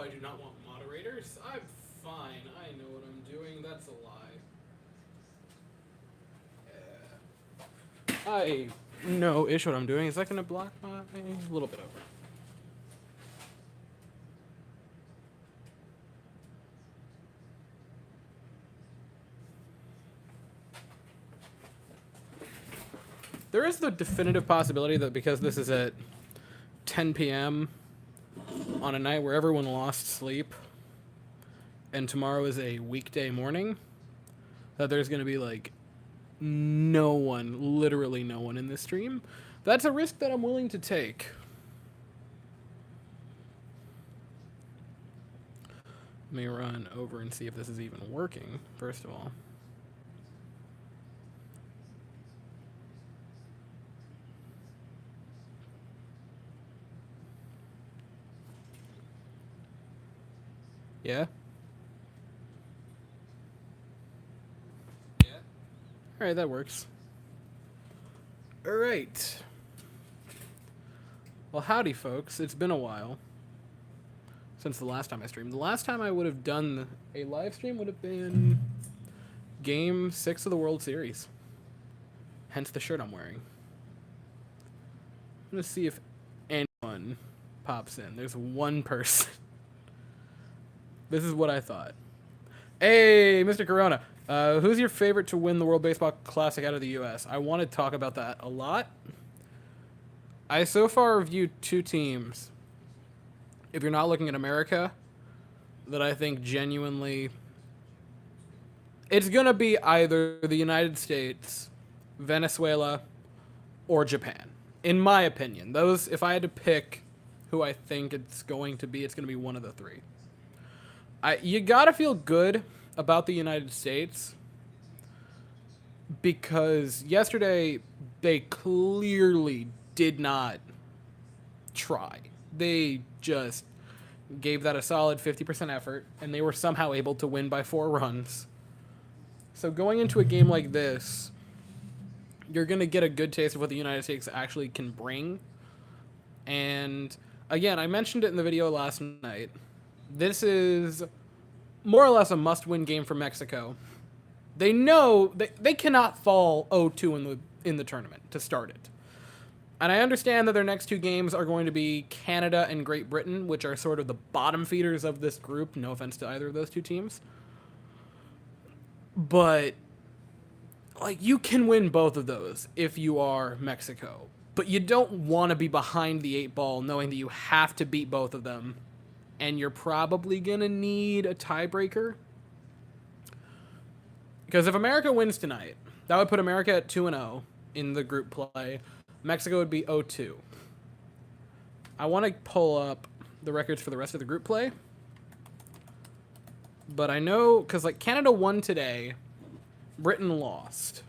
I do not want moderators. I'm fine. I know what I'm doing. That's a lie. I know ish what I'm doing. Is that going to block my... A little bit over. There is the definitive possibility that because this is at 10 p.m. on a night where everyone lost sleep, and tomorrow is a weekday morning, that there's going to be like no one, literally no one in this stream. That's a risk that I'm willing to take. Let me run over and see if this is even working, first of all. Yeah? Yeah. Alright, that works. Alright. Well, howdy, folks. It's been a while since the last time I streamed. The last time I would have done a live stream would have been Game 6 of the World Series. Hence the shirt I'm wearing. I'm going to see if anyone pops in. There's one person. This is what I thought. Hey, Mr. Corona. Who's your favorite to win the World Baseball Classic out of the U.S.? I want to talk about that a lot. I so far reviewed two teams, if you're not looking at America, that I think genuinely... It's going to be either the United States, Venezuela, or Japan. In my opinion. Those, if I had to pick who I think it's going to be one of the three. You gotta feel good about the United States because yesterday they clearly did not try. They just gave that a solid 50% effort, and they were somehow able to win by 4 runs. So going into a game like this, you're going to get a good taste of what the United States actually can bring. And again, I mentioned it in the video last night. This is more or less a must-win game for Mexico. They know they cannot fall 0-2 in the tournament to start it. And I understand that their next 2 games are going to be Canada and Great Britain, which are sort of the bottom feeders of this group. No offense to either of those 2 teams. But like, you can win both of those if you are Mexico. But you don't want to be behind the 8 ball knowing that you have to beat both of them. And you're probably going to need a tiebreaker. Because if America wins tonight, that would put America at 2-0 in the group play. Mexico would be 0-2. I want to pull up the records for the rest of the group play. But I know, because like Canada won today, Britain lost.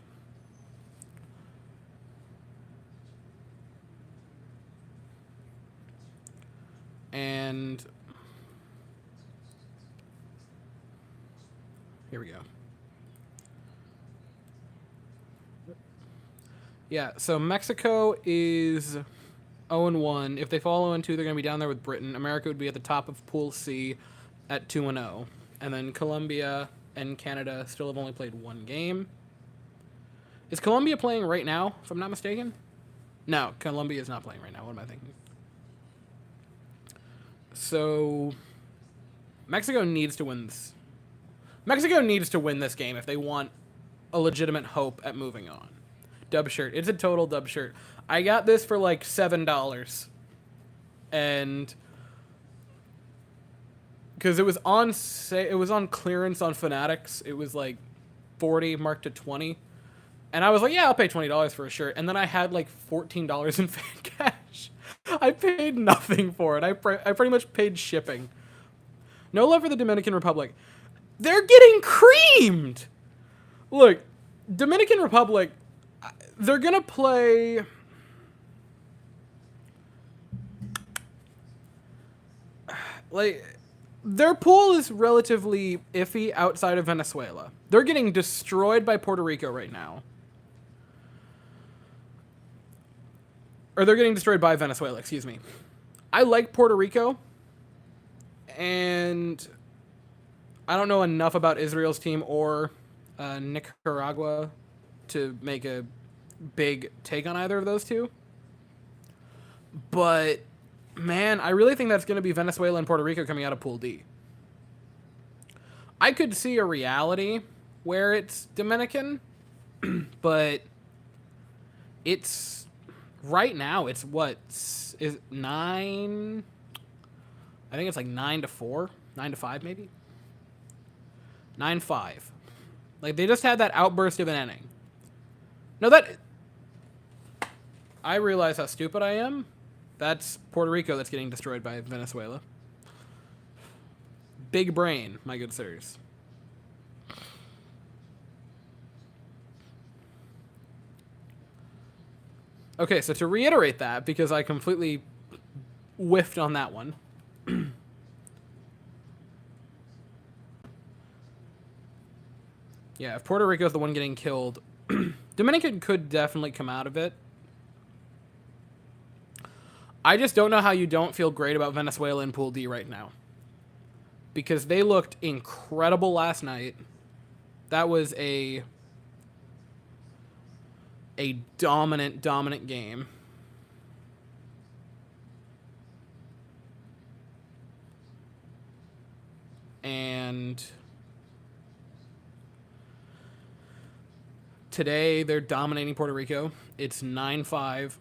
And here we go. Yeah, so Mexico is 0-1. If they fall 0-2, they're going to be down there with Britain. America would be at the top of Pool C at 2-0. And then Colombia and Canada still have only played 1 game. Is Colombia playing right now, if I'm not mistaken? No, Colombia is not playing right now. What am I thinking? So Mexico needs to win this. Mexico needs to win this game if they want a legitimate hope at moving on. Dub shirt. It's a total dub shirt. I got this for like $7. And because it was on clearance on Fanatics. It was like 40 marked to 20. And I was like, yeah, I'll pay $20 for a shirt. And then I had like $14 in fan cash. I paid nothing for it. I pretty much paid shipping. No love for the Dominican Republic. They're getting creamed. Look, Dominican Republic, they're going to play... Like, their pool is relatively iffy outside of Venezuela. They're getting destroyed by Puerto Rico right now. Or they're getting destroyed by Venezuela, excuse me. I like Puerto Rico. And I don't know enough about Israel's team or Nicaragua to make a big take on either of those two. But, man, I really think that's going to be Venezuela and Puerto Rico coming out of Pool D. I could see a reality where it's Dominican, but it's... Right now, it's what? Is 9... I think it's like 9-4. 9-5, maybe? 9-5. Like, they just had that outburst of an inning. No, that... I realize how stupid I am. That's Puerto Rico that's getting destroyed by Venezuela. Big brain, my good sirs. Okay, so to reiterate that, because I completely whiffed on that one. Yeah, if Puerto Rico is the one getting killed, Dominican could definitely come out of it. I just don't know how you don't feel great about Venezuela in Pool D right now. Because they looked incredible last night. That was a dominant game. And today they're dominating Puerto Rico. It's 9-5.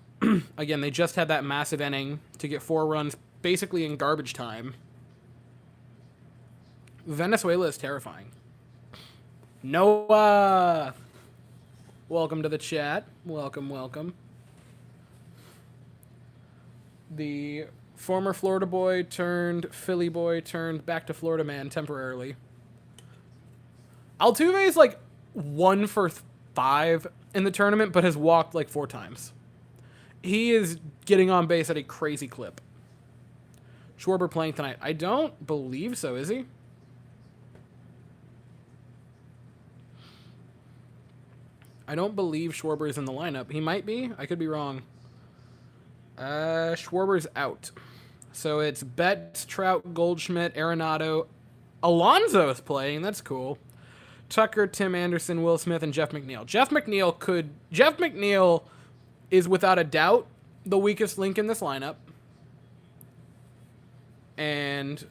Again, they just had that massive inning to get 4 runs basically in garbage time. Venezuela is terrifying. Noah! Welcome to the chat. Welcome. The former Florida boy turned Philly boy turned back to Florida man temporarily. Altuve is like 1 for 5 in the tournament, but has walked like 4 times. He is getting on base at a crazy clip. Schwarber playing tonight. I don't believe so, is he? I don't believe Schwarber is in the lineup. He might be. I could be wrong. Schwarber's out. So it's Betts, Trout, Goldschmidt, Arenado. Alonso is playing. That's cool. Tucker, Tim Anderson, Will Smith, and Jeff McNeil. Jeff McNeil is without a doubt the weakest link in this lineup. And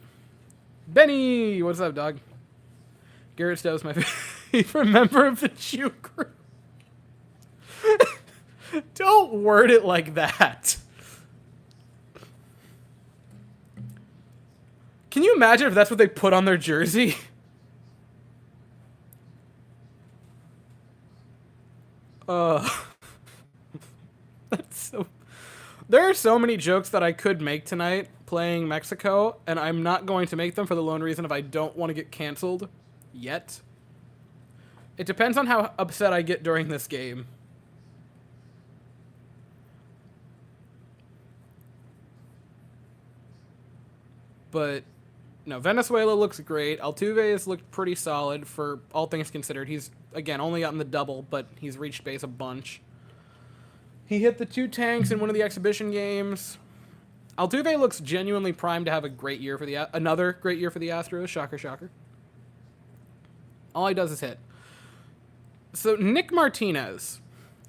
Benny, what's up, dog? Garrett Stowe's my favorite member of the Chew crew. Don't word it like that. Can you imagine if that's what they put on their jersey? That's so... There are so many jokes that I could make tonight playing Mexico, and I'm not going to make them for the lone reason of I don't want to get canceled yet. It depends on how upset I get during this game. But, no, Venezuela looks great. Altuve has looked pretty solid for all things considered. He's, again, only gotten the double, but he's reached base a bunch. He hit the 2 tanks in one of the exhibition games. Altuve looks genuinely primed to have a great year for another great year for the Astros. Shocker. All he does is hit. So, Nick Martinez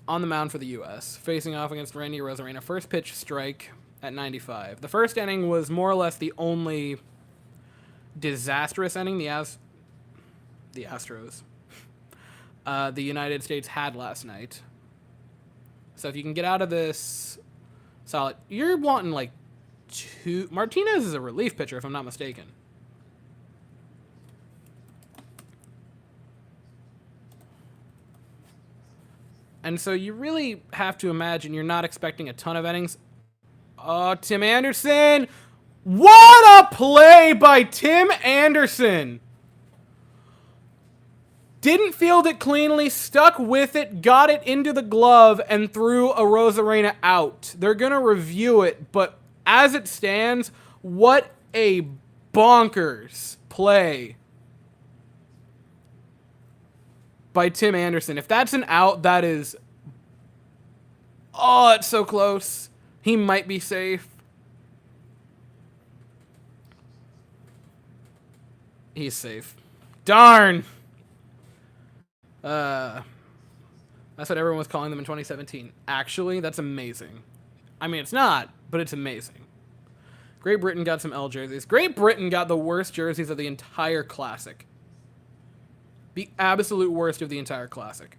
on the mound for the U.S., facing off against Randy Arozarena. First pitch strike at 95. The first inning was more or less the only disastrous inning the Astros, the United States had last night. So if you can get out of this solid, you're wanting like 2. Martinez is a relief pitcher, if I'm not mistaken. And so you really have to imagine you're not expecting a ton of innings. Oh, Tim Anderson. What a play by Tim Anderson. Didn't field it cleanly, stuck with it, got it into the glove, and threw Arozarena out. They're going to review it, but as it stands, what a bonkers play by Tim Anderson. If that's an out, that is... Oh, it's so close. He might be safe. He's safe. Darn! That's what everyone was calling them in 2017. Actually, that's amazing. I mean, it's not, but it's amazing. Great Britain got some L jerseys. Great Britain got the worst jerseys of the entire Classic. The absolute worst of the entire Classic.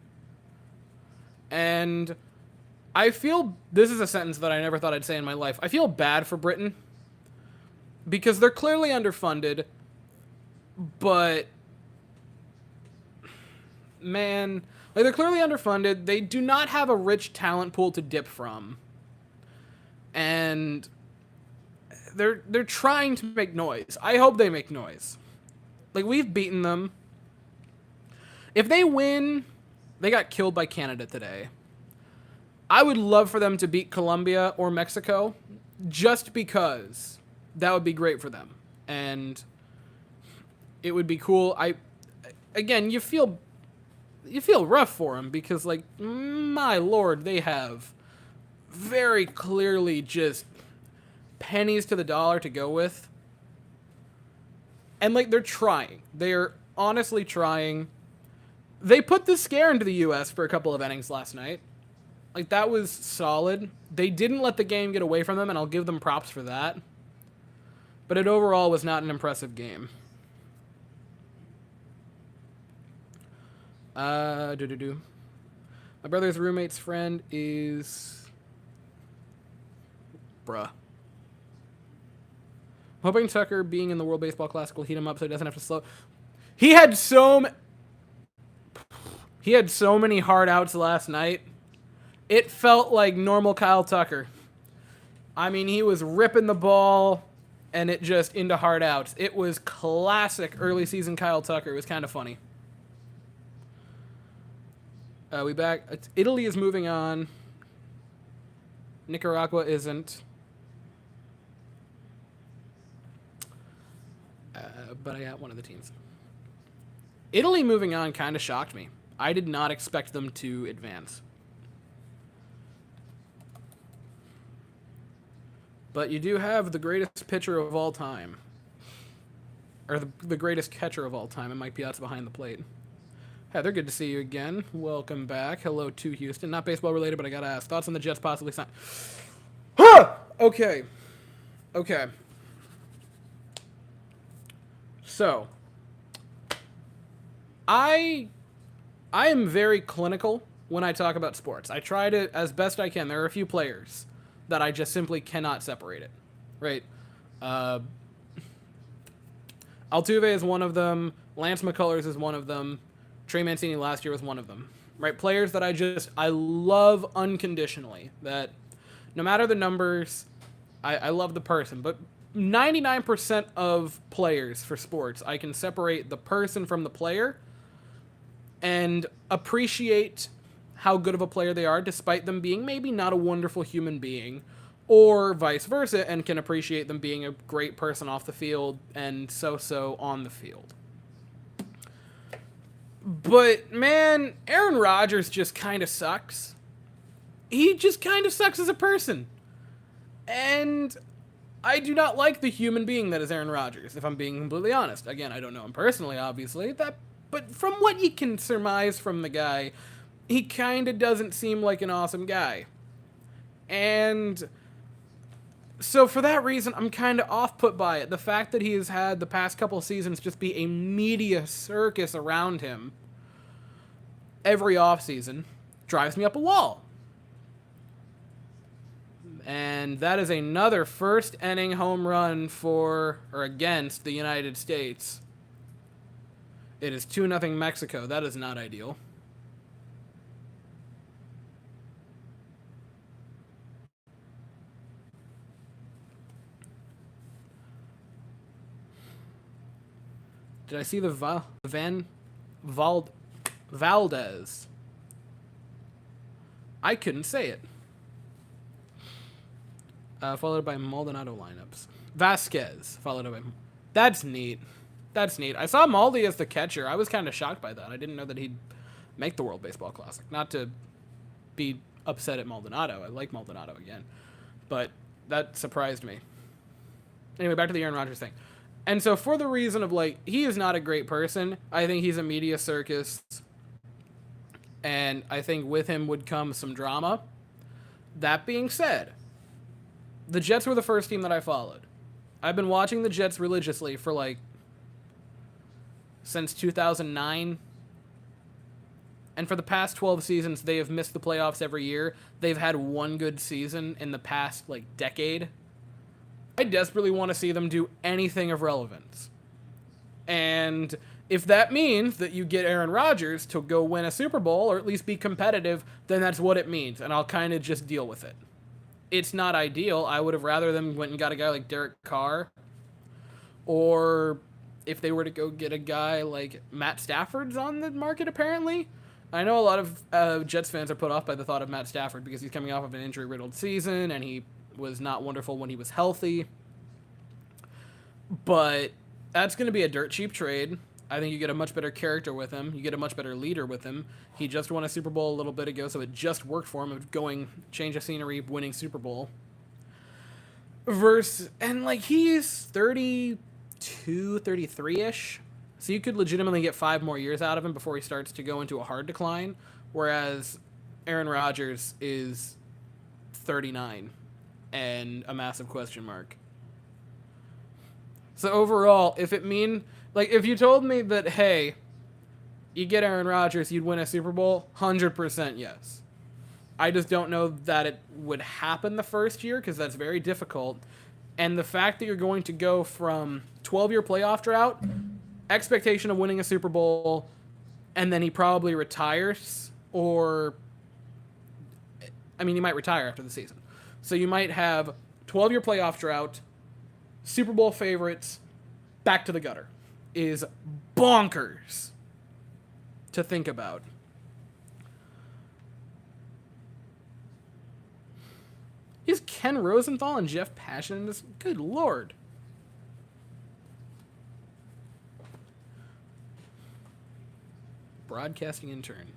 And I feel... This is a sentence that I never thought I'd say in my life. I feel bad for Britain. Because they're clearly underfunded. But... Man... Like, they're clearly underfunded. They do not have a rich talent pool to dip from. And... They're trying to make noise. I hope they make noise. Like, we've beaten them. If they win, they got killed by Canada today. I would love for them to beat Colombia or Mexico, just because that would be great for them. And it would be cool. Again, you feel rough for them because, like, my lord, they have very clearly just pennies to the dollar to go with. And, like, they're trying. They're honestly trying. They put the scare into the U.S. for a couple of innings last night. Like, that was solid. They didn't let the game get away from them, and I'll give them props for that. But it overall was not an impressive game. My brother's roommate's friend is... Bruh. Hoping Tucker being in the World Baseball Classic will heat him up so he doesn't have to slow... He had so many hard outs last night. It felt like normal Kyle Tucker. I mean, he was ripping the ball and it just into hard outs. It was classic early season Kyle Tucker. It was kind of funny. We back. Italy is moving on. Nicaragua isn't. But I got one of the teams. Italy moving on kind of shocked me. I did not expect them to advance. But you do have the greatest pitcher of all time. Or the greatest catcher of all time, and Mike Piazza behind the plate. Heather, good to see you again. Welcome back. Hello to Houston. Not baseball related, but I gotta ask. Thoughts on the Jets possibly sign? Okay. So, I am very clinical when I talk about sports. I try to, as best I can. There are a few players that I just simply cannot separate it. Right? Altuve is one of them. Lance McCullers is one of them. Trey Mancini last year was one of them. Right? Players that I love unconditionally. That no matter the numbers, I love the person. But 99% of players for sports, I can separate the person from the player and appreciate how good of a player they are, despite them being maybe not a wonderful human being, or vice versa, and can appreciate them being a great person off the field and so-so on the field. But, man, Aaron Rodgers just kind of sucks. He just kind of sucks as a person. And I do not like the human being that is Aaron Rodgers, if I'm being completely honest. Again, I don't know him personally, obviously, but from what you can surmise from the guy, he kind of doesn't seem like an awesome guy. And so for that reason, I'm kind of off-put by it. The fact that he has had the past couple seasons just be a media circus around him every offseason drives me up a wall. And that is another first inning home run for or against the United States. It is 2-0 Mexico. That is not ideal. Did I see the Valdez? I couldn't say it. Followed by Maldonado lineups. Vasquez, followed by... That's neat. That's neat. I saw Maldi as the catcher. I was kind of shocked by that. I didn't know that he'd make the World Baseball Classic. Not to be upset at Maldonado. I like Maldonado again. But that surprised me. Anyway, back to the Aaron Rodgers thing. And so for the reason of, like, he is not a great person, I think he's a media circus. And I think with him would come some drama. That being said, the Jets were the first team that I followed. I've been watching the Jets religiously for, like, since 2009. And for the past 12 seasons, they have missed the playoffs every year. They've had one good season in the past, like, decade. I desperately want to see them do anything of relevance. And if that means that you get Aaron Rodgers to go win a Super Bowl or at least be competitive, then that's what it means. And I'll kind of just deal with it. It's not ideal. I would have rather them went and got a guy like Derek Carr. Or if they were to go get a guy like Matt Stafford's on the market, apparently. I know a lot of Jets fans are put off by the thought of Matt Stafford because he's coming off of an injury-riddled season and he was not wonderful when he was healthy. But that's going to be a dirt cheap trade. I think you get a much better character with him. You get a much better leader with him. He just won a Super Bowl a little bit ago, so it just worked for him of going, change of scenery, winning Super Bowl. And like he's 32, 33-ish. So you could legitimately get 5 more years out of him before he starts to go into a hard decline. Whereas Aaron Rodgers is 39 and a massive question mark. So overall, if you told me that, hey, you get Aaron Rodgers, you'd win a Super Bowl, 100% yes. I just don't know that it would happen the first year because that's very difficult. And the fact that you're going to go from 12-year playoff drought, expectation of winning a Super Bowl, and then he probably retires, or, I mean, he might retire after the season. So you might have 12-year playoff drought, Super Bowl favorites, back to the gutter, is bonkers to think about. Is Ken Rosenthal and Jeff Passan in this? Good Lord. Broadcasting intern.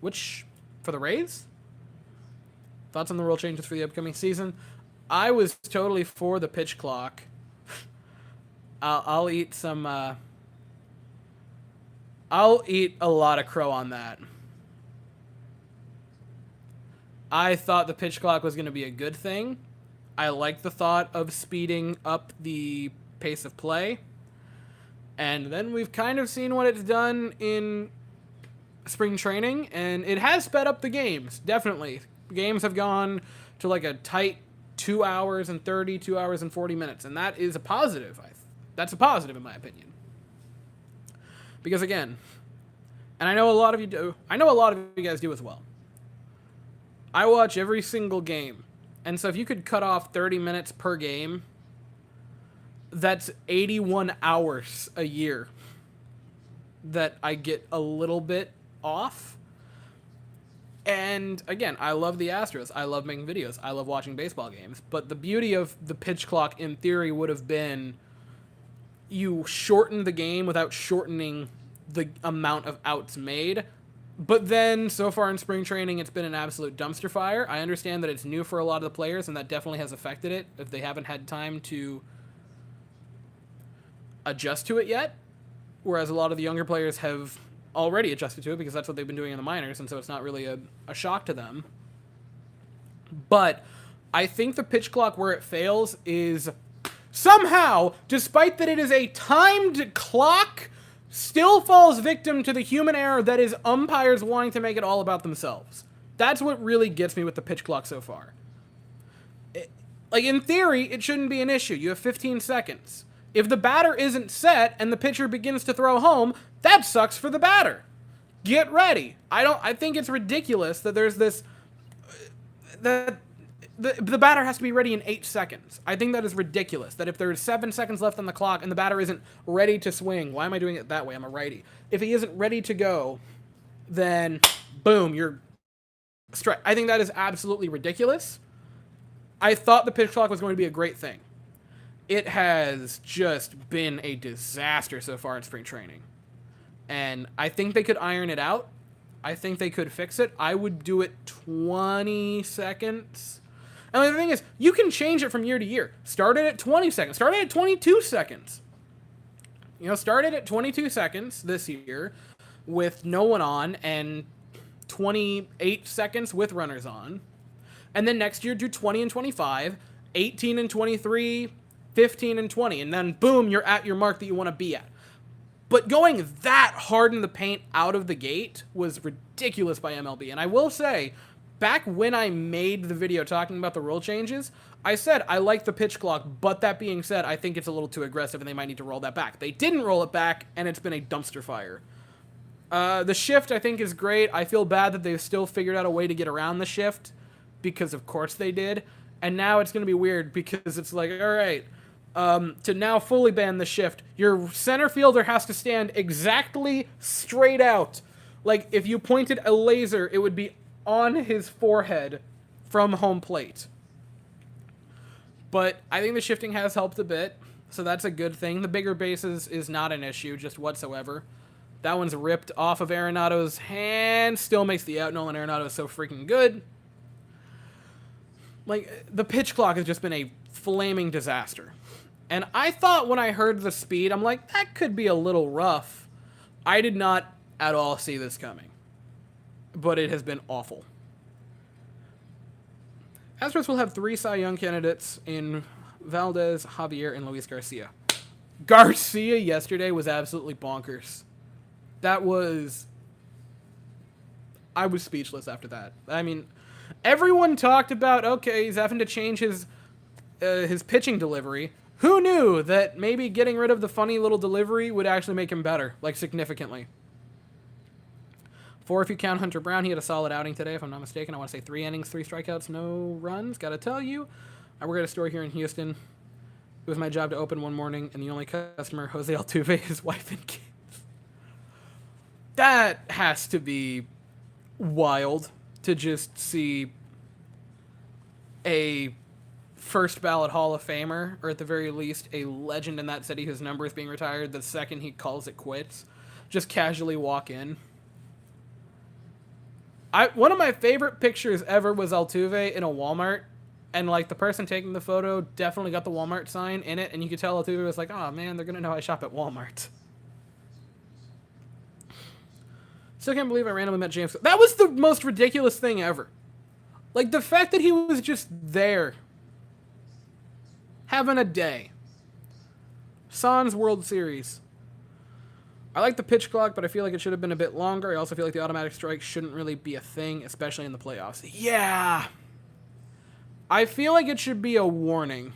Which, for the Rays? Thoughts on the rule changes for the upcoming season? I was totally for the pitch clock. I'll eat some, I'll eat a lot of crow on that. I thought the pitch clock was going to be a good thing. I like the thought of speeding up the pace of play. And then we've kind of seen what it's done in spring training, and it has sped up the games, definitely. Games have gone to like a tight 2 hours and 30, 2 hours and 40 minutes, and that is a positive. That's a positive in my opinion. Because again, and I know a lot of you do, I know a lot of you guys do as well. I watch every single game, and so if you could cut off 30 minutes per game, that's 81 hours a year that I get a little bit off. And again, I love the Astros. I love making videos. I love watching baseball games. But the beauty of the pitch clock, in theory, would have been you shorten the game without shortening the amount of outs made. But then, so far in spring training, it's been an absolute dumpster fire. I understand that it's new for a lot of the players, and that definitely has affected it if they haven't had time to adjust to it yet. Whereas a lot of the younger players have already adjusted to it because that's what they've been doing in the minors, and so it's not really a shock to them. But I think the pitch clock where it fails is somehow, despite that it is a timed clock, still falls victim to the human error that is umpires wanting to make it all about themselves. That's what really gets me with the pitch clock so far. Like, in theory, it shouldn't be an issue. You have 15 seconds. If the batter isn't set and the pitcher begins to throw home, that sucks for the batter. Get ready. I think it's ridiculous that there's this, that the batter has to be ready in 8 seconds. I think that is ridiculous. That if there's 7 seconds left on the clock and the batter isn't ready to swing, why am I doing it that way? I'm a righty. If he isn't ready to go, then boom, you're strike. I think that is absolutely ridiculous. I thought the pitch clock was going to be a great thing. It has just been a disaster so far in spring training. And I think they could iron it out. I think they could fix it. I would do it 20 seconds. And the thing is, you can change it from year to year. Start it at 20 seconds. Start it at 22 seconds. Start it at 22 seconds this year with no one on and 28 seconds with runners on. And then next year do 20 and 25, 18 and 23, 15 and 20. And then boom, you're at your mark that you want to be at. But going that hard in the paint out of the gate was ridiculous by MLB. And I will say, back when I made the video talking about the rule changes, I said I like the pitch clock, but that being said, I think it's a little too aggressive and they might need to roll that back. They didn't roll it back, and it's been a dumpster fire. The shift, I think, is great. I feel bad that they've still figured out a way to get around the shift, because of course they did. And now it's going to be weird because it's like, all right, to now fully ban the shift, your center fielder has to stand exactly straight out. Like, if you pointed a laser, it would be on his forehead from home plate. But I think the shifting has helped a bit, so that's a good thing. The bigger bases is not an issue, just whatsoever. That one's ripped off of Arenado's hand, still makes the out. Nolan Arenado is so freaking good. Like, the pitch clock has just been a flaming disaster. And I thought when I heard the speed, I'm like, that could be a little rough. I did not at all see this coming. But it has been awful. Astros will have 3 Cy Young candidates in Valdez, Javier, and Luis Garcia. Garcia yesterday was absolutely bonkers. I was speechless after that. I mean, everyone talked about, okay, he's having to change his pitching delivery. Who knew that maybe getting rid of the funny little delivery would actually make him better, like significantly? 4 if you count Hunter Brown. He had a solid outing today, if I'm not mistaken. I want to say 3 innings, 3 strikeouts, no runs. Gotta tell you, I work at a store here in Houston. It was my job to open one morning, and the only customer, Jose Altuve, his wife and kids. That has to be wild to just see a first ballot Hall of Famer, or at the very least a legend in that city whose number is being retired the second he calls it quits, just casually walk in. One of my favorite pictures ever was Altuve in a Walmart, and like the person taking the photo definitely got the Walmart sign in it, and you could tell Altuve was like, oh man, they're gonna know I shop at Walmart. Still can't believe I randomly met James. That was the most ridiculous thing ever. Like, the fact that he was just there, having a day. Sans World Series. I like the pitch clock, but I feel like it should have been a bit longer. I also feel like the automatic strike shouldn't really be a thing, especially in the playoffs. Yeah! I feel like it should be a warning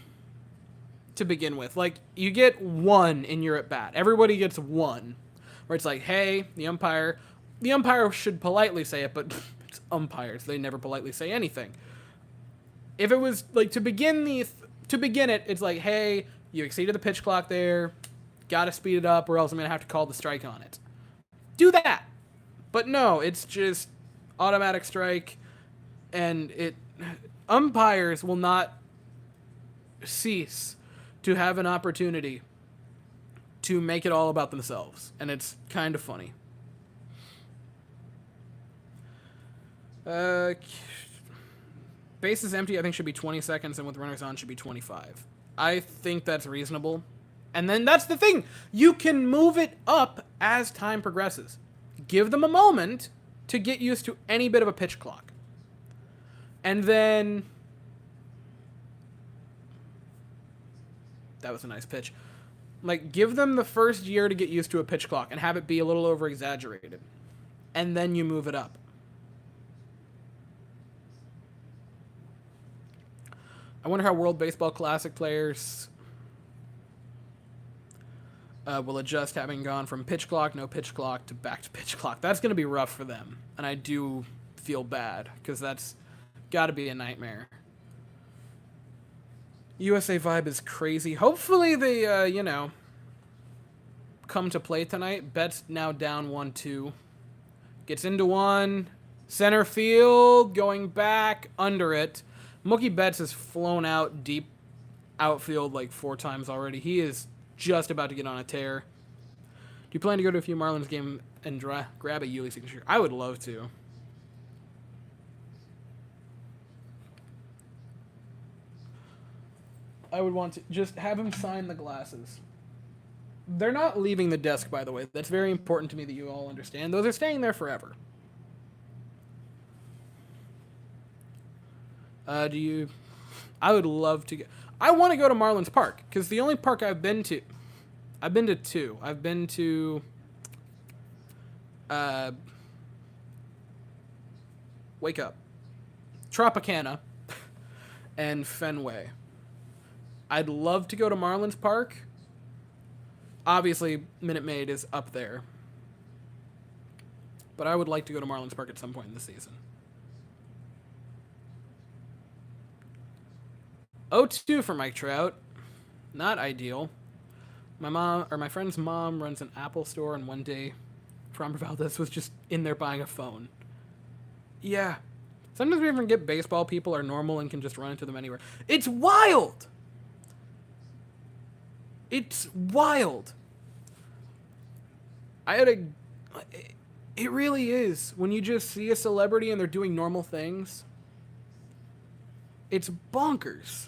to begin with. Like, you get 1 in your at-bat. Everybody gets 1. Where it's like, hey, the umpire should politely say it, but it's umpires. They never politely say anything. If it was, like, to begin it, it's like, hey, you exceeded the pitch clock there. Gotta speed it up or else I'm gonna have to call the strike on it. Do that. But no, it's just automatic strike, and umpires will not cease to have an opportunity to make it all about themselves, and it's kind of funny. Bases empty, I think, should be 20 seconds, and with runners on should be 25. I think that's reasonable. And then that's the thing. You can move it up as time progresses. Give them a moment to get used to any bit of a pitch clock. And then... That was a nice pitch. Like, give them the first year to get used to a pitch clock and have it be a little over-exaggerated. And then you move it up. I wonder how World Baseball Classic players will adjust having gone from pitch clock, no pitch clock, to back to pitch clock. That's going to be rough for them. And I do feel bad, because that's got to be a nightmare. USA vibe is crazy. Hopefully they, come to play tonight. Betts now down 1-2. Gets into one. Center field, going back, under it. Mookie Betts has flown out deep outfield like 4 times already. He is just about to get on a tear. Do you plan to go to a few Marlins game and grab a Yuli signature? I would love to. I would want to just have him sign the glasses. They're not leaving the desk, by the way. That's very important to me that you all understand. Those are staying there forever. Do you... I would love to go... I want to go to Marlins Park, because the only park I've been to... I've been to two. I've been to... Wake up. Tropicana and Fenway. I'd love to go to Marlins Park. Obviously, Minute Maid is up there. But I would like to go to Marlins Park at some point in the season. 0-2 for Mike Trout. Not ideal. My friend's mom runs an Apple store, and one day Framber Valdez was just in there buying a phone. Yeah. Sometimes we forget baseball people are normal and can just run into them anywhere. It's wild! It's wild. It really is. When you just see a celebrity and they're doing normal things, it's bonkers.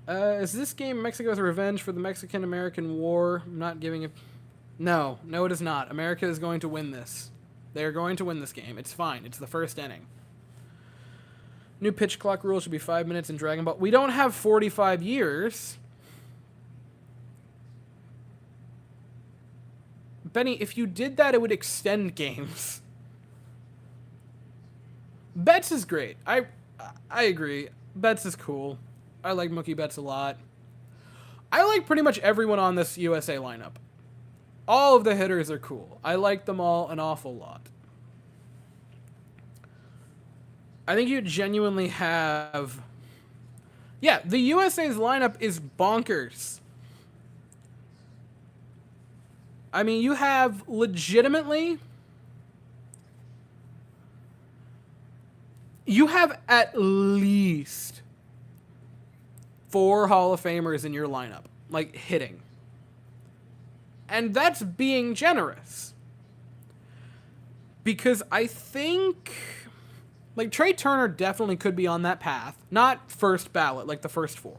Is this game Mexico's revenge for the Mexican-American War? I'm not giving a... No, it is not. America is going to win this. They are going to win this game. It's fine. It's the first inning. New pitch clock rule should be 5 minutes in Dragon Ball. We don't have 45 years. Benny, if you did that, it would extend games. Betts is great. I agree. Betts is cool. I like Mookie Betts a lot. I like pretty much everyone on this USA lineup. All of the hitters are cool. I like them all an awful lot. I think you genuinely have... Yeah, the USA's lineup is bonkers. I mean, you have legitimately... You have at least 4 Hall of Famers in your lineup, like, hitting. And that's being generous. Because I think... Like, Trey Turner definitely could be on that path. Not first ballot, like the first 4.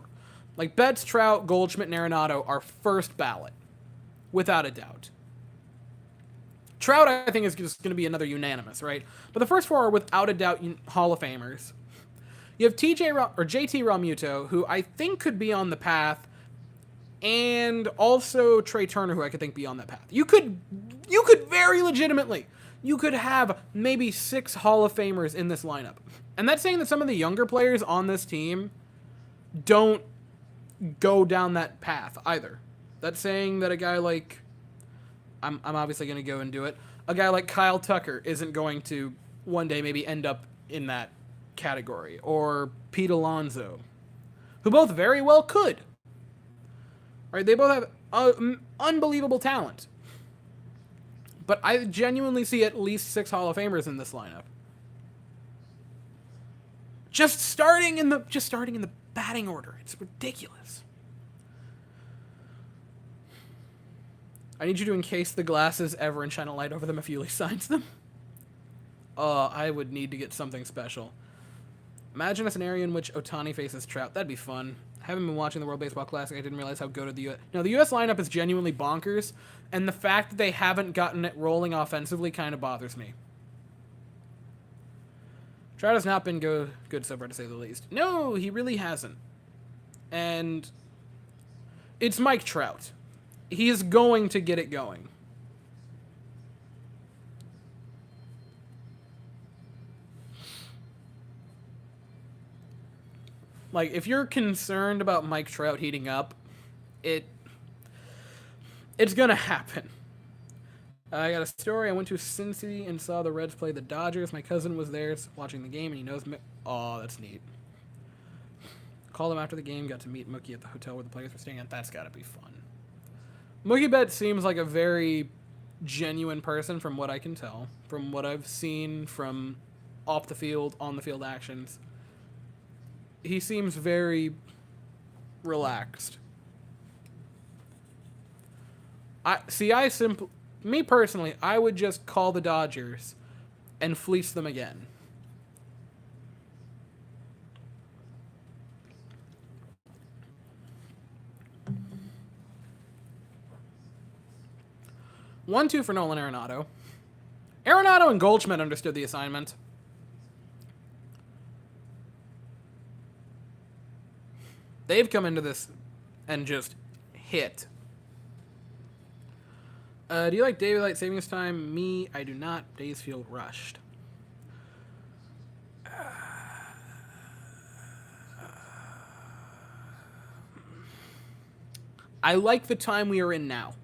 Like, Betts, Trout, Goldschmidt, and Arenado are first ballot. Without a doubt. Trout, I think, is just going to be another unanimous, right? But the first 4 are without a doubt Hall of Famers. You have JT Realmuto, who I think could be on the path, and also Trey Turner, who I could think be on that path. You could very legitimately, you could have maybe 6 Hall of Famers in this lineup. And that's saying that some of the younger players on this team don't go down that path either. That's saying that a guy like, I'm obviously going to go and do it, a guy like Kyle Tucker isn't going to one day maybe end up in that category. Or Pete Alonso, who both very well could. Right? They both have unbelievable talent. But I genuinely see at least 6 Hall of Famers in this lineup. Just starting in the batting order. It's ridiculous. I need you to encase the glasses ever and shine a light over them if Yuli signs them. I would need to get something special. Imagine a scenario in which Ohtani faces Trout. That'd be fun. I haven't been watching the World Baseball Classic. I didn't realize how good the U.S. No, the U.S. lineup is genuinely bonkers, and the fact that they haven't gotten it rolling offensively kind of bothers me. Trout has not been good so far, to say the least. No, he really hasn't. And it's Mike Trout. He is going to get it going. Like, if you're concerned about Mike Trout heating up, it's gonna happen. I got a story. I went to Cincy and saw the Reds play the Dodgers. My cousin was there watching the game, and he knows me. Oh, that's neat. Called him after the game. Got to meet Mookie at the hotel where the players were staying at. That's gotta be fun. Mookie Betts seems like a very genuine person from what I can tell. From what I've seen from off the field, on the field actions. He seems very relaxed. Me personally, I would just call the Dodgers and fleece them again. 1-2 for Nolan Arenado. Arenado and Goldschmidt understood the assignment. They've come into this and just hit. Do you like daylight savings time? Me, I do not. Days feel rushed. I like the time we are in now.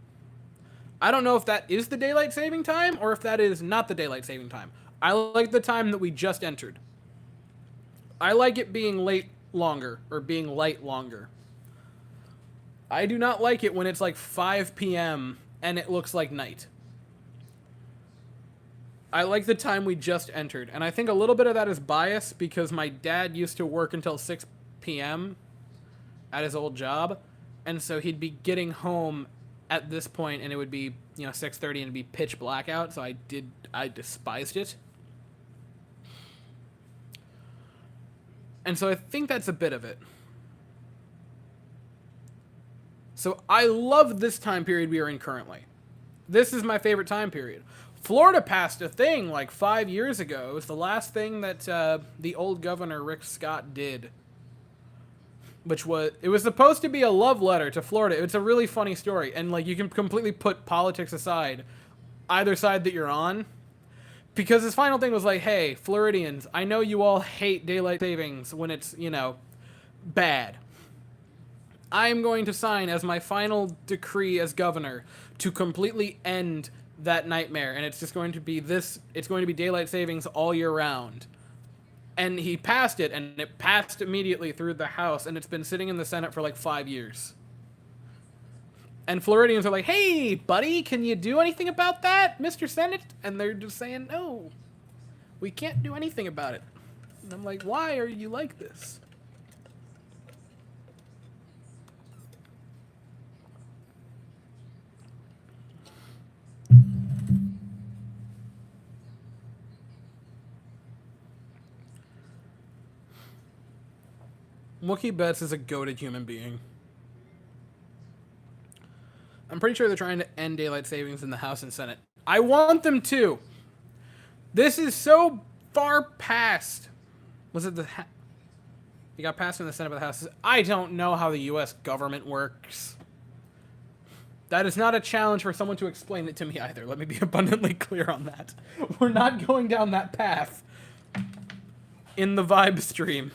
I don't know if that is the daylight saving time or if that is not the daylight saving time. I like the time that we just entered. I like it being late longer or being light longer. I do not like it when it's like 5 p.m. and it looks like night. I like the time we just entered. And I think a little bit of that is bias because my dad used to work until 6 p.m. at his old job. And so he'd be getting home at this point and it would be, 6:30 and it'd be pitch black out. So I despised it. And so I think that's a bit of it. So I love this time period we are in currently. This is my favorite time period. Florida passed a thing like 5 years ago. It was the last thing that the old governor, Rick Scott, did. It was supposed to be a love letter to Florida. It's a really funny story. And like you can completely put politics aside, either side that you're on. Because his final thing was like, hey, Floridians, I know you all hate daylight savings when it's, bad. I am going to sign as my final decree as governor to completely end that nightmare. And it's just going to be it's going to be daylight savings all year round. And he passed it, and it passed immediately through the House, and it's been sitting in the Senate for like 5 years. And Floridians are like, hey, buddy, can you do anything about that, Mr. Senate? And they're just saying, no, we can't do anything about it. And I'm like, why are you like this? Mookie Betts is a goated human being. I'm pretty sure they're trying to end daylight savings in the House and Senate. I want them to. This is so far past. Was it it got passed in the Senate by the House? I don't know how the U.S. government works. That is not a challenge for someone to explain it to me either. Let me be abundantly clear on that. We're not going down that path in the vibe stream.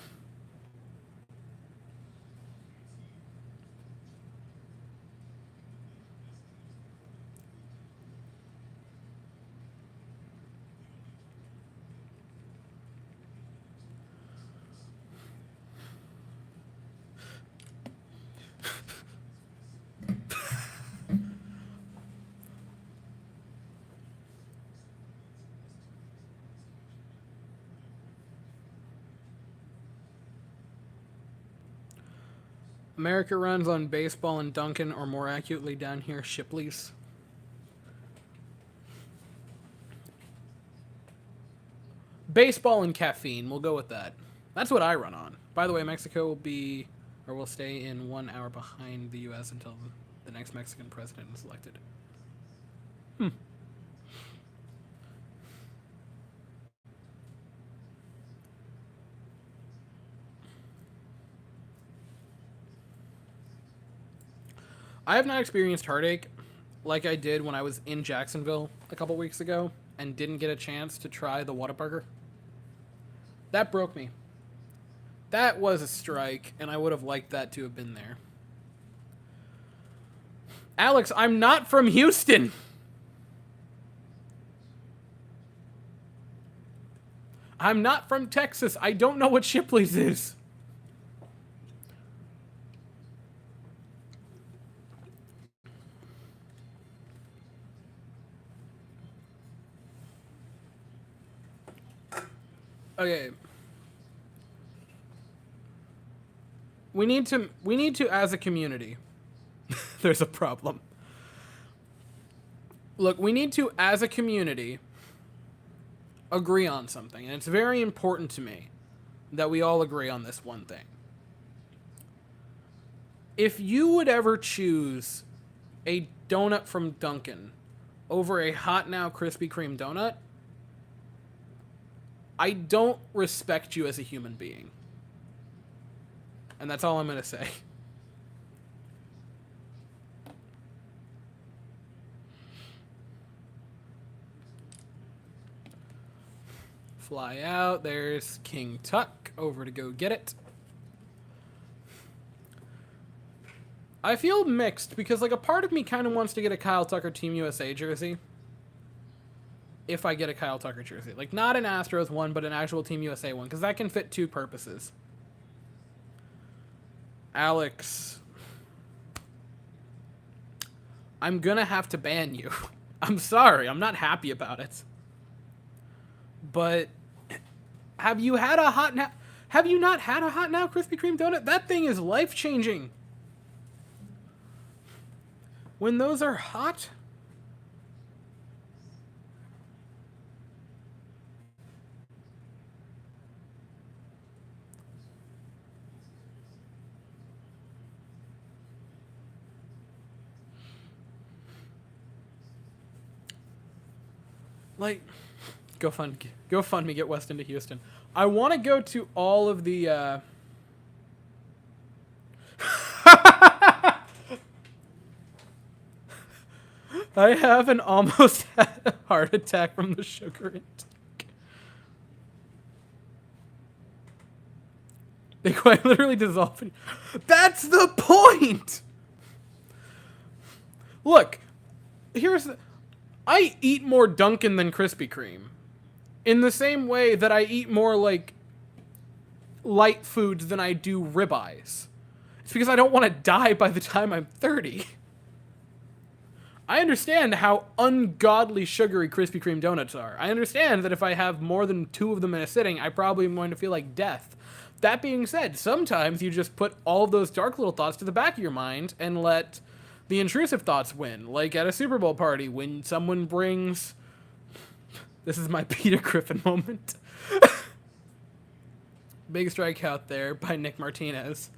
America runs on baseball and Dunkin', or more accurately down here, Shipley's. Baseball and caffeine, we'll go with that. That's what I run on. By the way, Mexico will stay in 1 hour behind the U.S. until the next Mexican president is elected. I have not experienced heartache like I did when I was in Jacksonville a couple weeks ago and didn't get a chance to try the Whataburger. That broke me. That was a strike, and I would have liked that to have been there. Alex, I'm not from Houston. I'm not from Texas. I don't know what Shipley's is. Okay. We need to as a community. There's a problem. Look, we need to as a community agree on something, and it's very important to me that we all agree on this one thing. If you would ever choose a donut from Dunkin' over a Hot Now Krispy Kreme donut, I don't respect you as a human being. And that's all I'm going to say. Fly out. There's King Tuck over to go get it. I feel mixed because, like, a part of me kind of wants to get a Kyle Tucker Team USA jersey. If I get a Kyle Tucker jersey. Like, not an Astros one, but an actual Team USA one. Because that can fit two purposes. Alex. I'm gonna have to ban you. I'm sorry. I'm not happy about it. But have you had a Hot Now... Have you not had a Hot Now Krispy Kreme donut? That thing is life-changing. When those are hot... Like, go fund me, get Weston to Houston. I want to go to all of the, I have an almost heart attack from the sugar intake. They quite literally dissolve. That's the point! Look, here's the... I eat more Dunkin' than Krispy Kreme. In the same way that I eat more, like, light foods than I do ribeyes. It's because I don't want to die by the time I'm 30. I understand how ungodly sugary Krispy Kreme donuts are. I understand that if I have more than 2 of them in a sitting, I probably am going to feel like death. That being said, sometimes you just put all of those dark little thoughts to the back of your mind and let the intrusive thoughts win. Like at a Super Bowl party when someone brings... This is my Peter Griffin moment. Big strikeout there by Nick Martinez.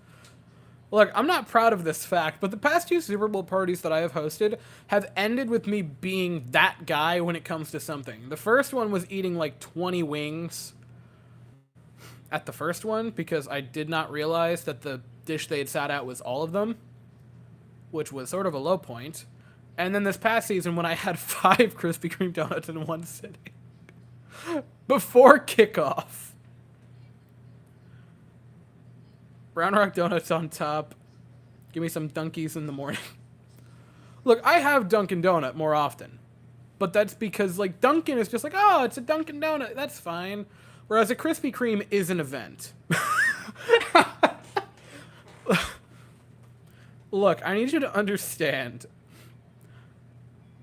Look, I'm not proud of this fact, but the past 2 Super Bowl parties that I have hosted have ended with me being that guy when it comes to something. The first one was eating like 20 wings at the first one because I did not realize that the dish they had sat out was all of them, which was sort of a low point. And then this past season when I had 5 Krispy Kreme donuts in one sitting. Before kickoff. Brown Rock Donuts on top. Give me some Dunkies in the morning. Look, I have Dunkin' Donut more often. But that's because, like, Dunkin' is just like, oh, it's a Dunkin' Donut. That's fine. Whereas a Krispy Kreme is an event. Look, I need you to understand.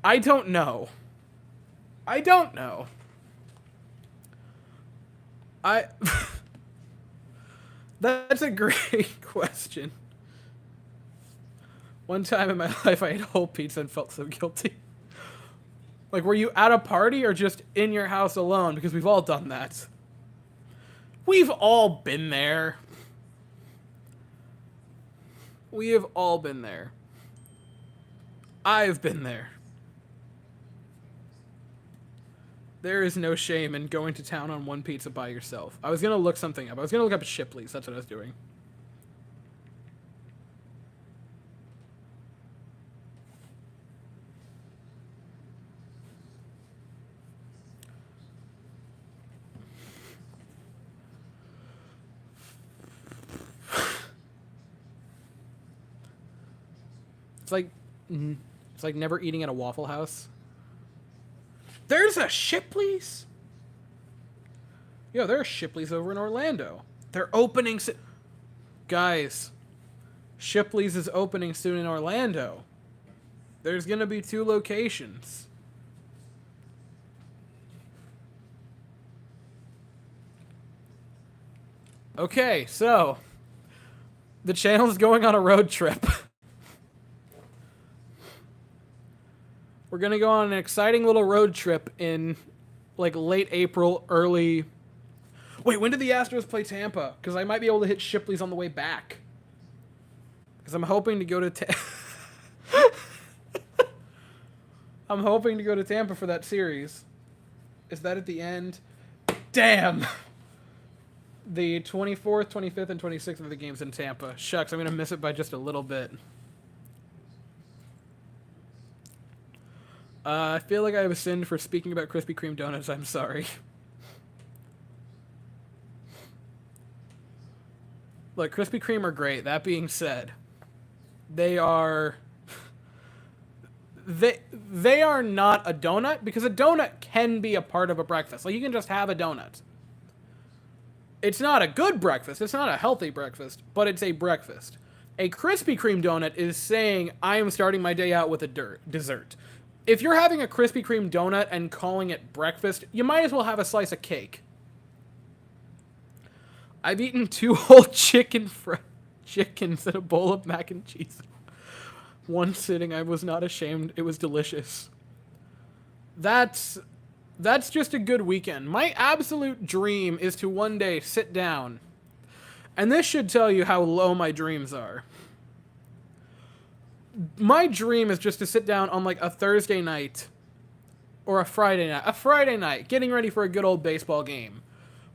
I don't know. I don't know. That's a great question. One time in my life, I ate a whole pizza and felt so guilty. Like, were you at a party or just in your house alone? Because we've all done that. We've all been there. We have all been there. I've been there. There is no shame in going to town on one pizza by yourself. I was going to look something up. I was going to look up Shipley's. That's what I was doing. It's like never eating at a Waffle House. There's a Shipley's? Yo, there are Shipley's over in Orlando. They're opening... Guys, Shipley's is opening soon in Orlando. There's gonna be 2 locations. Okay, so... The channel's going on a road trip. We're going to go on an exciting little road trip in, like, late April, early... Wait, when did the Astros play Tampa? Because I might be able to hit Shipley's on the way back. Because I'm hoping to go to... I'm hoping to go to Tampa for that series. Is that at the end? Damn! The 24th, 25th, and 26th of the games in Tampa. Shucks, I'm going to miss it by just a little bit. I feel like I have sinned for speaking about Krispy Kreme donuts. I'm sorry. Look, Krispy Kreme are great. That being said, they are... They are not a donut, because a donut can be a part of a breakfast. Like, you can just have a donut. It's not a good breakfast. It's not a healthy breakfast, but it's a breakfast. A Krispy Kreme donut is saying, I am starting my day out with a dessert. If you're having a Krispy Kreme donut and calling it breakfast, you might as well have a slice of cake. I've eaten 2 whole chickens in a bowl of mac and cheese. One sitting, I was not ashamed. It was delicious. That's just a good weekend. My absolute dream is to one day sit down, and this should tell you how low my dreams are. My dream is just to sit down on like a Thursday night or a Friday night, getting ready for a good old baseball game,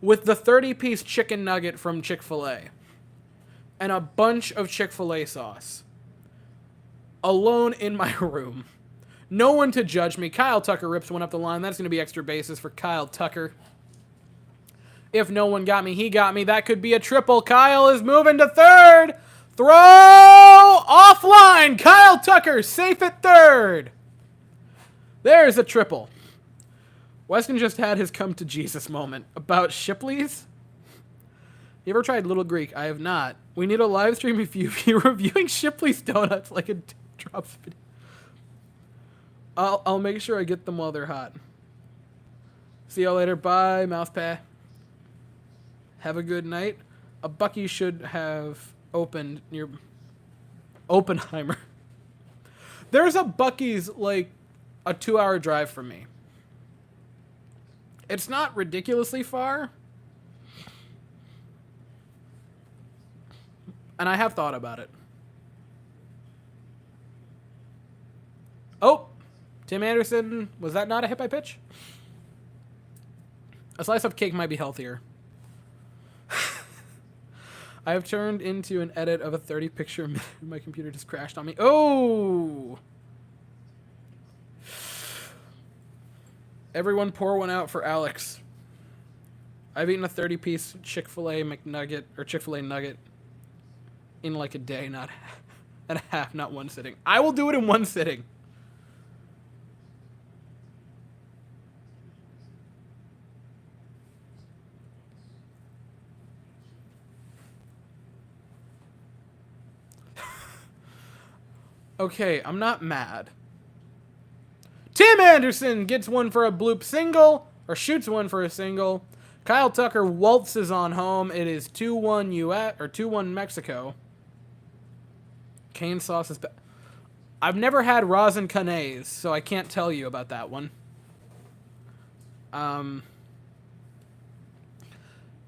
with the 30-piece chicken nugget from Chick-fil-A and a bunch of Chick-fil-A sauce. Alone in my room. No one to judge me. Kyle Tucker rips one up the line. That's going to be extra bases for Kyle Tucker. If no one got me, he got me. That could be a triple. Kyle is moving to third. Throw offline. Kyle Tucker safe at third. There's a triple. Weston just had his come to Jesus moment. About Shipley's? You ever tried Little Greek? I have not. We need a live stream of you reviewing Shipley's donuts like a drops video. I'll make sure I get them while they're hot. See y'all later. Bye, Mouthpad. Have a good night. A Bucky should have opened near Oppenheimer. There's a Bucky's like a 2-hour drive from me. It's not ridiculously far. And I have thought about it. Oh! Tim Anderson, was that not a hit by pitch? A slice of cake might be healthier. I have turned into an edit of a 30-picture minute. My computer just crashed on me. Oh! Everyone pour one out for Alex. I've eaten a 30-piece Chick-fil-A McNugget, or Chick-fil-A nugget, in like a day, not and a half, not one sitting. I will do it in one sitting. Okay, I'm not mad. Tim Anderson gets one for a bloop single, or shoots one for a single. Kyle Tucker waltzes on home. It is 2-1 US, or 2-1 Mexico. Cane sauce is I've never had rosin canais, so I can't tell you about that one.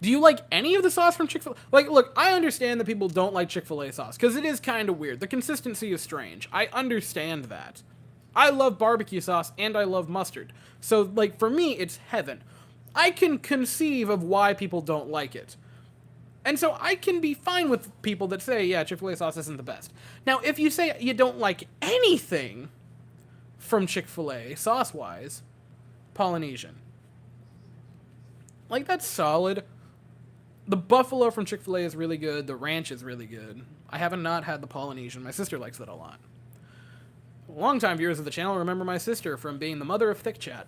Do you like any of the sauce from Chick-fil-A? Like, look, I understand that people don't like Chick-fil-A sauce, because it is kind of weird. The consistency is strange. I understand that. I love barbecue sauce, and I love mustard. So, like, for me, it's heaven. I can conceive of why people don't like it. And so I can be fine with people that say, yeah, Chick-fil-A sauce isn't the best. Now, if you say you don't like anything from Chick-fil-A, sauce-wise, Polynesian. Like, that's solid. The buffalo from Chick-fil-A is really good. The ranch is really good. I haven't not had the Polynesian. My sister likes that a lot. Longtime viewers of the channel remember my sister from being the mother of Thick Chat.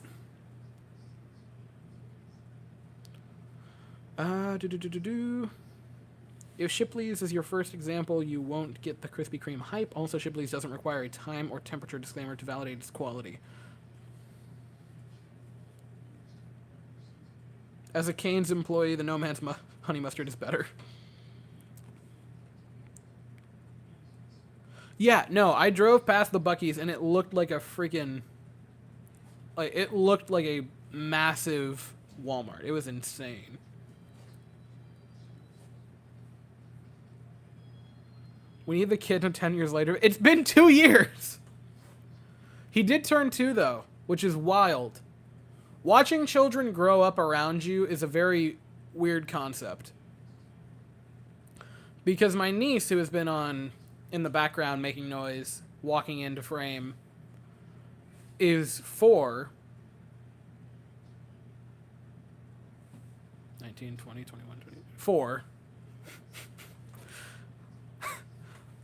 If Shipley's is your first example, you won't get the Krispy Kreme hype. Also, Shipley's doesn't require a time or temperature disclaimer to validate its quality. As a Cane's employee, the No Man's honey mustard is better. Yeah, no, I drove past the Buc-ee's and it looked like a freaking... Like, it looked like a massive Walmart. It was insane. We need the kid 10 years later. It's been 2 years! He did turn 2 though, which is wild. Watching children grow up around you is a very weird concept. Because my niece, who has been on in the background making noise, walking into frame, is 4. 19, 20, 21, 24.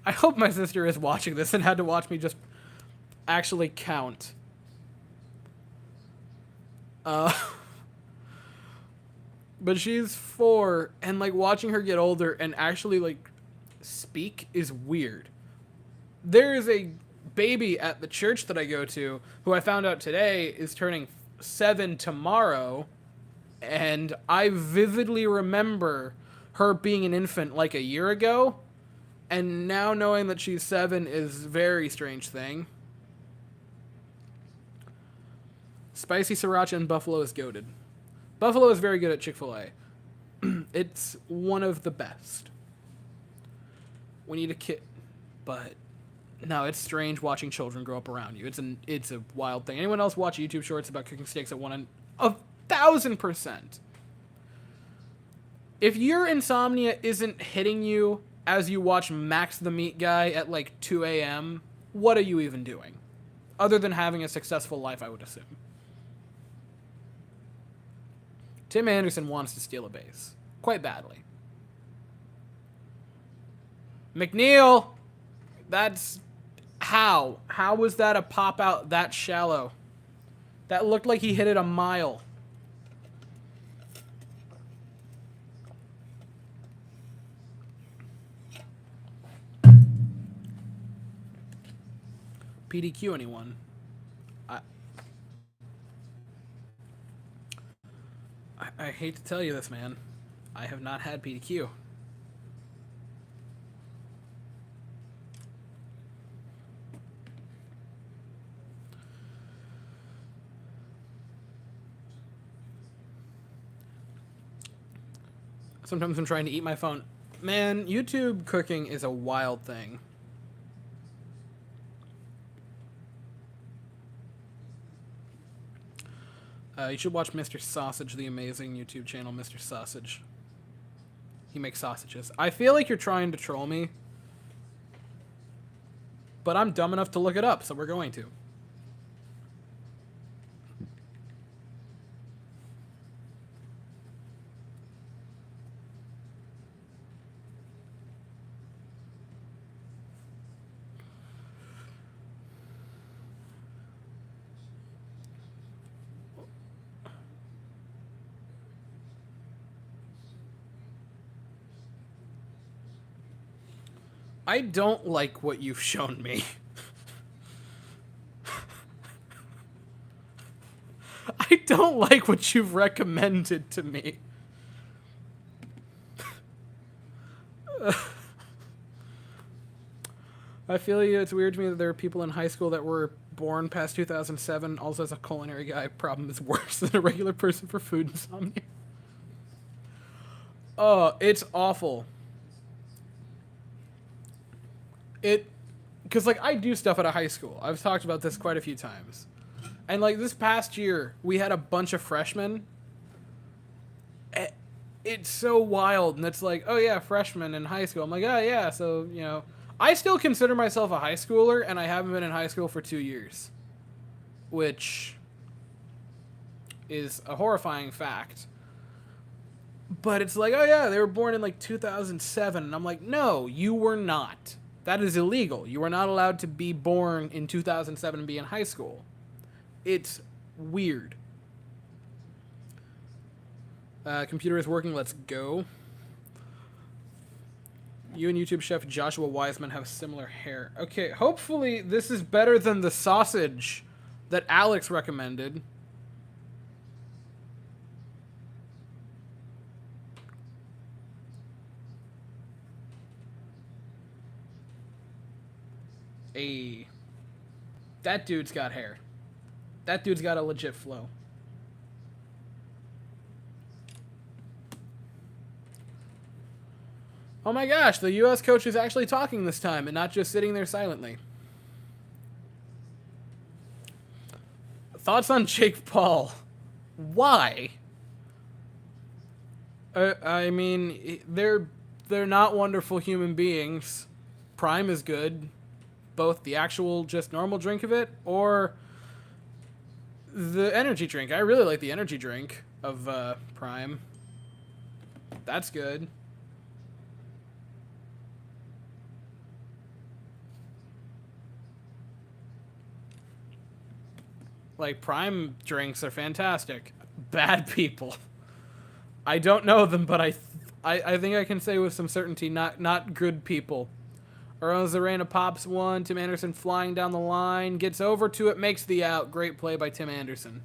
I hope my sister is watching this and had to watch me just actually count. But she's 4, and like watching her get older and actually like speak is weird. There is a baby at the church that I go to who I found out today is turning 7 tomorrow, and I vividly remember her being an infant like a year ago, and now knowing that she's 7 is a very strange thing. Spicy sriracha and Buffalo is goated. Buffalo is very good at Chick-fil-A. It's one of the best. We need a kid, but no, it's strange watching children grow up around you. It's a wild thing. Anyone else watch YouTube shorts about cooking steaks at 1,000%? If your insomnia isn't hitting you as you watch Max the Meat Guy at like 2 a.m., what are you even doing? Other than having a successful life, I would assume. Tim Anderson wants to steal a base. Quite badly. McNeil! That's... How? How was that a pop-out that shallow? That looked like he hit it a mile. PDQ anyone? I hate to tell you this, man. I have not had PDQ. Sometimes I'm trying to eat my phone. Man, YouTube cooking is a wild thing. You should watch Mr. Sausage, the amazing YouTube channel, Mr. Sausage. He makes sausages. I feel like you're trying to troll me, but I'm dumb enough to look it up, so we're going to. I don't like what you've shown me. I don't like what you've recommended to me. I feel you. It's weird to me that there are people in high school that were born past 2007. Also, as a culinary guy, problem is worse than a regular person for food insomnia. Oh, it's awful. Because, like, I do stuff at a high school. I've talked about this quite a few times. And, like, this past year, we had a bunch of freshmen. It's so wild. And it's like, oh, yeah, freshmen in high school. I'm like, oh, yeah, so, you know. I still consider myself a high schooler, and I haven't been in high school for 2 years. Which is a horrifying fact. But it's like, oh, yeah, they were born in, like, 2007. And I'm like, no, you were not. That is illegal. You are not allowed to be born in 2007 and be in high school. It's weird. Computer is working. Let's go. You and YouTube chef Joshua Wiseman have similar hair. Okay, hopefully this is better than the sausage that Alex recommended. Hey, that dude's got hair. That dude's got a legit flow. Oh my gosh, the U.S. coach is actually talking this time and not just sitting there silently. Thoughts on Jake Paul? Why? I mean, they're not wonderful human beings. Prime is good, both the actual just normal drink of it or the energy drink. I really like the energy drink of Prime. That's good. Like, Prime drinks are fantastic. Bad people. I don't know them, but I think I can say with some certainty, not good people. Earl Zarena pops one. Tim Anderson flying down the line. Gets over to it. Makes the out. Great play by Tim Anderson.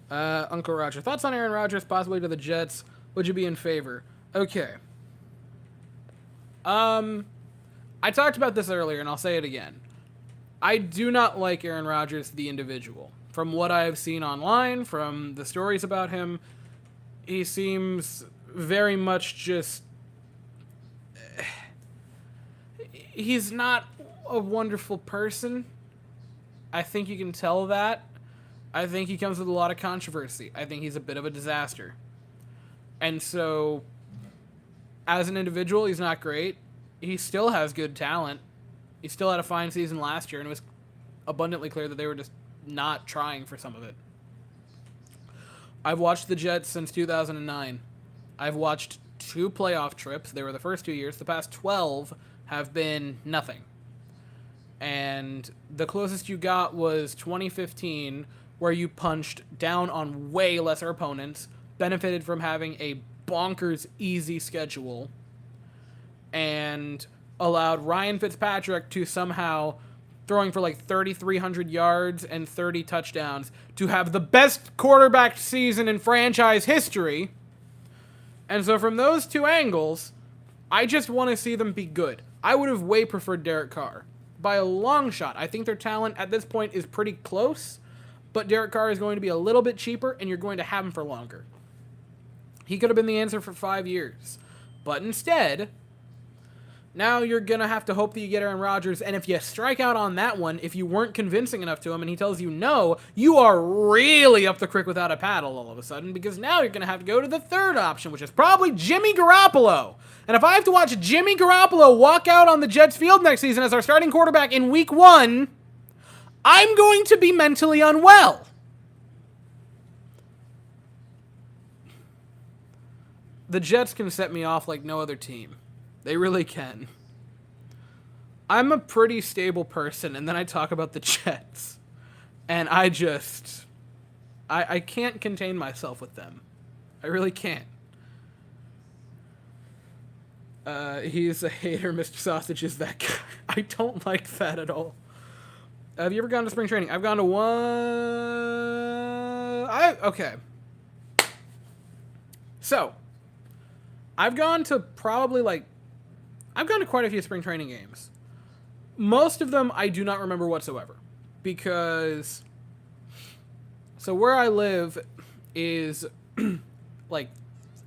Uncle Roger. Thoughts on Aaron Rodgers possibly to the Jets? Would you be in favor? Okay. I talked about this earlier, and I'll say it again. I do not like Aaron Rodgers, the individual. From what I've seen online, from the stories about him, he seems very much just... He's not a wonderful person. I think you can tell that. I think he comes with a lot of controversy. I think he's a bit of a disaster. And so, as an individual, he's not great. He still has good talent. He still had a fine season last year, and it was abundantly clear that they were just not trying for some of it. I've watched the Jets since 2009. I've watched 2 playoff trips. They were the first 2 years. The past 12 have been nothing. And the closest you got was 2015, where you punched down on way lesser opponents, benefited from having a bonkers easy schedule, and allowed Ryan Fitzpatrick to somehow, throwing for like 3,300 yards and 30 touchdowns, to have the best quarterback season in franchise history. And so from those 2 angles, I just want to see them be good. I would have way preferred Derek Carr. By a long shot. I think their talent at this point is pretty close, but Derek Carr is going to be a little bit cheaper, and you're going to have him for longer. He could have been the answer for 5 years. But instead, now you're going to have to hope that you get Aaron Rodgers, and if you strike out on that one, if you weren't convincing enough to him and he tells you no, you are really up the creek without a paddle all of a sudden, because now you're going to have to go to the third option, which is probably Jimmy Garoppolo. And if I have to watch Jimmy Garoppolo walk out on the Jets field next season as our starting quarterback in week 1, I'm going to be mentally unwell. The Jets can set me off like no other team. They really can. I'm a pretty stable person, and then I talk about the Jets. And I can't contain myself with them. I really can't. He's a hater, Mr. Sausage is that guy. I don't like that at all. Have you ever gone to spring training? I've gone to one... Okay. So, I've gone to I've gone to quite a few spring training games. Most of them I do not remember whatsoever. Because... So where I live is like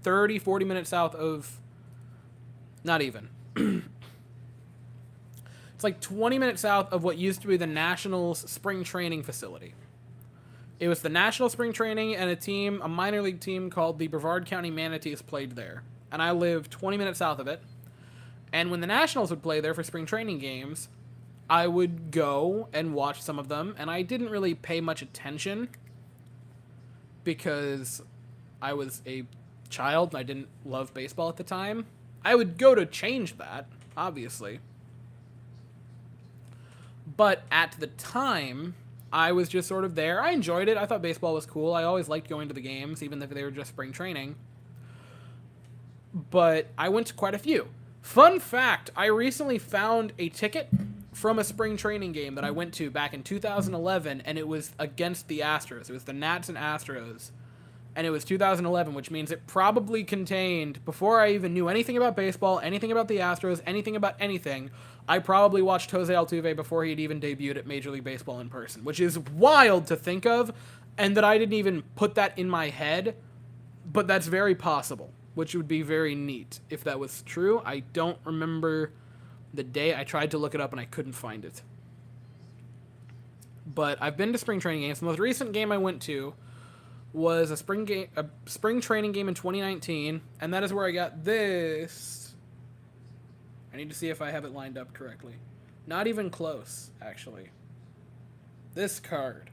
30, 40 minutes south of... Not even. It's like 20 minutes south of what used to be the Nationals spring training facility. It was the National spring training, and a minor league team called the Brevard County Manatees played there. And I live 20 minutes south of it. And when the Nationals would play there for spring training games, I would go and watch some of them, and I didn't really pay much attention because I was a child and I didn't love baseball at the time. I would go to change that, obviously. But at the time, I was just sort of there. I enjoyed it. I thought baseball was cool. I always liked going to the games, even if they were just spring training. But I went to quite a few. Fun fact, I recently found a ticket from a spring training game that I went to back in 2011, and it was against the Astros. It was the Nats and Astros. And it was 2011, which means it probably contained, before I even knew anything about baseball, anything about the Astros, anything about anything, I probably watched Jose Altuve before he had even debuted at Major League Baseball in person, which is wild to think of, and that I didn't even put that in my head, but that's very possible, which would be very neat if that was true. I don't remember the day. I tried to look it up and I couldn't find it. But I've been to spring training games. The most recent game I went to was a spring training game in 2019, and that is where I got this. I need to see if I have it lined up correctly. Not even close, actually. This card,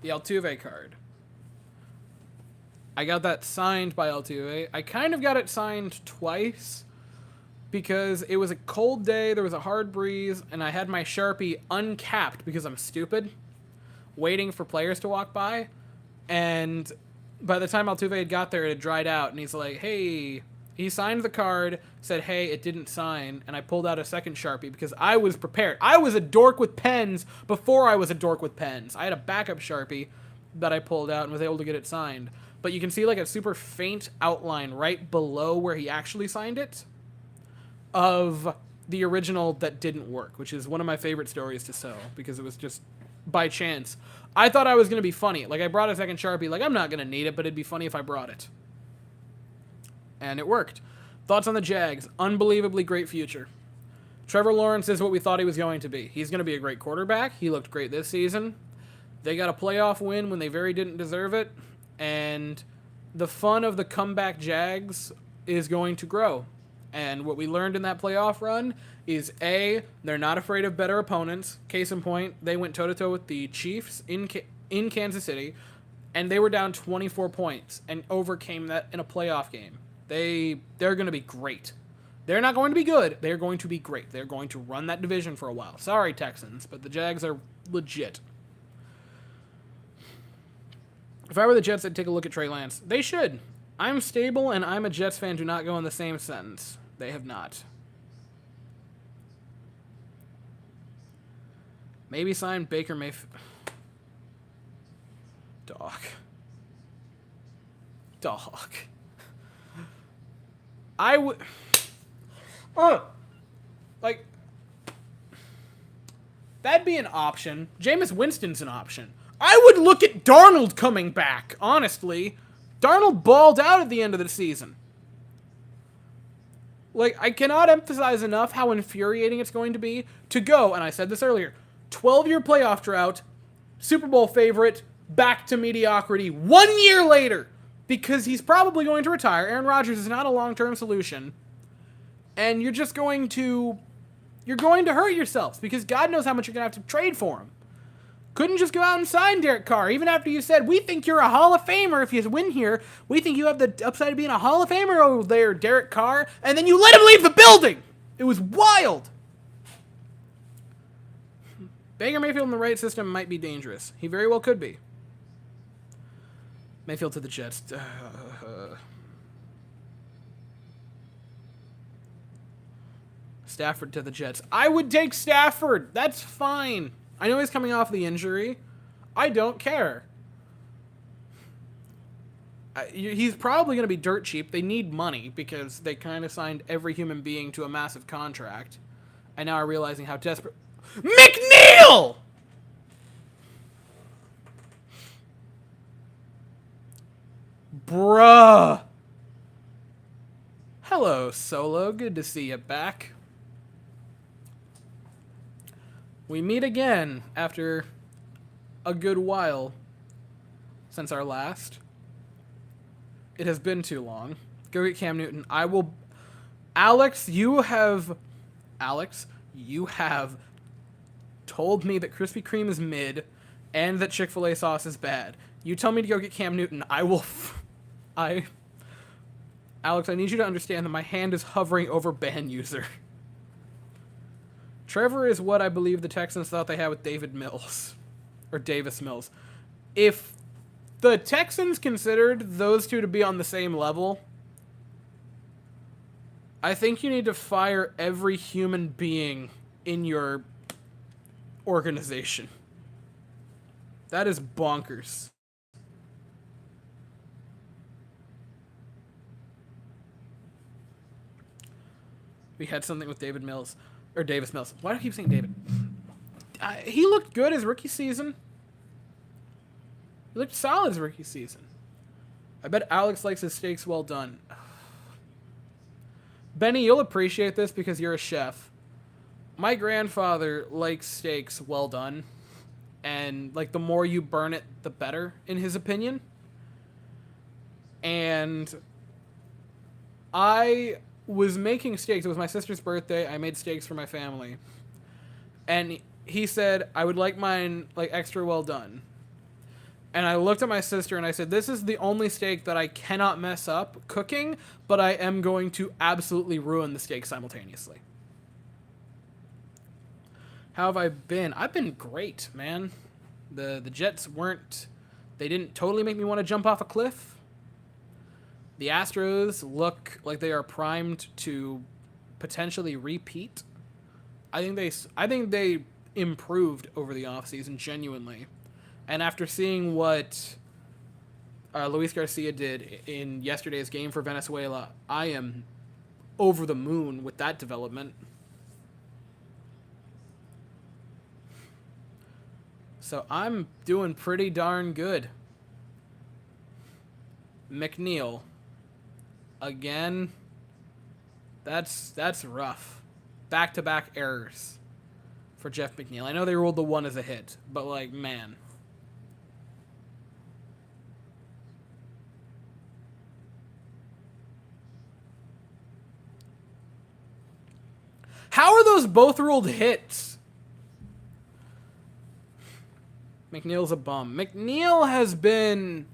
the Altuve card. I got that signed by Altuve. I kind of got it signed twice because it was a cold day, there was a hard breeze, and I had my Sharpie uncapped because I'm stupid, waiting for players to walk by. And by the time Altuve had got there, it had dried out, and he's like, hey, he signed the card, said, hey, it didn't sign, and I pulled out a second Sharpie because I was prepared. I was a dork with pens before I was a dork with pens. I had a backup Sharpie that I pulled out and was able to get it signed. But you can see like a super faint outline right below where he actually signed it of the original that didn't work, which is one of my favorite stories to sell because it was just by chance. I thought I was going to be funny. Like, I brought a second Sharpie. Like, I'm not going to need it, but it'd be funny if I brought it. And it worked. Thoughts on the Jags? Unbelievably great future. Trevor Lawrence is what we thought he was going to be. He's going to be a great quarterback. He looked great this season. They got a playoff win when they very didn't deserve it. And the fun of the comeback Jags is going to grow. And what we learned in that playoff run is, A, they're not afraid of better opponents. Case in point, they went toe-to-toe with the Chiefs in Kansas City, and they were down 24 points and overcame that in a playoff game. They're going to be great. They're not going to be good. They're going to be great. They're going to run that division for a while. Sorry, Texans, but the Jags are legit. If I were the Jets, I'd take a look at Trey Lance. They should. I'm stable and I'm a Jets fan do not go in the same sentence. They have not. Maybe sign Baker Mayfield. Dog. I would... like... That'd be an option. Jameis Winston's an option. I would look at Darnold coming back, honestly. Darnold balled out at the end of the season. Like, I cannot emphasize enough how infuriating it's going to be to go, and I said this earlier, 12-year playoff drought, Super Bowl favorite, back to mediocrity 1 year later, because he's probably going to retire. Aaron Rodgers is not a long-term solution, and you're just going to... You're going to hurt yourselves, because God knows how much you're going to have to trade for him. Couldn't just go out and sign Derek Carr, even after you said, we think you're a Hall of Famer if you win here. We think you have the upside of being a Hall of Famer over there, Derek Carr. And then you let him leave the building. It was wild. Baker Mayfield in the right system might be dangerous. He very well could be. Mayfield to the Jets. Stafford to the Jets. I would take Stafford. That's fine. I know he's coming off the injury. I don't care. He's probably going to be dirt cheap. They need money because they kind of signed every human being to a massive contract. And now are realizing how desperate... McNeil! Bruh. Hello, Solo. Good to see you back. We meet again after a good while since our last. It has been too long. Go get Cam Newton. I will... Alex, you have told me that Krispy Kreme is mid and that Chick-fil-A sauce is bad. You tell me to go get Cam Newton. Alex, I need you to understand that my hand is hovering over ban user. Trevor is what I believe the Texans thought they had with David Mills. Or Davis Mills. If the Texans considered those two to be on the same level, I think you need to fire every human being in your organization. That is bonkers. We had something with David Mills. Or Davis Mills. Why do I keep saying David? He looked good his rookie season. He looked solid his rookie season. I bet Alex likes his steaks well done. Benny, you'll appreciate this because you're a chef. My grandfather likes steaks well done. and like the more you burn it, the better, in his opinion. And I was making steaks. It was my sister's birthday. I made steaks for my family. And he said, I would like mine like extra well done. And I looked at my sister and I said, this is the only steak that I cannot mess up cooking, but I am going to absolutely ruin the steak simultaneously. How have I been? I've been great, man. The Jets they didn't totally make me want to jump off a cliff. The Astros look like they are primed to potentially repeat. I think they improved over the offseason, genuinely. And after seeing what Luis Garcia did in yesterday's game for Venezuela, I am over the moon with that development. So I'm doing pretty darn good. McNeil. Again, that's rough. Back-to-back errors for Jeff McNeil. I know they ruled the one as a hit, but like, man. How are those both ruled hits? McNeil's a bum. McNeil has been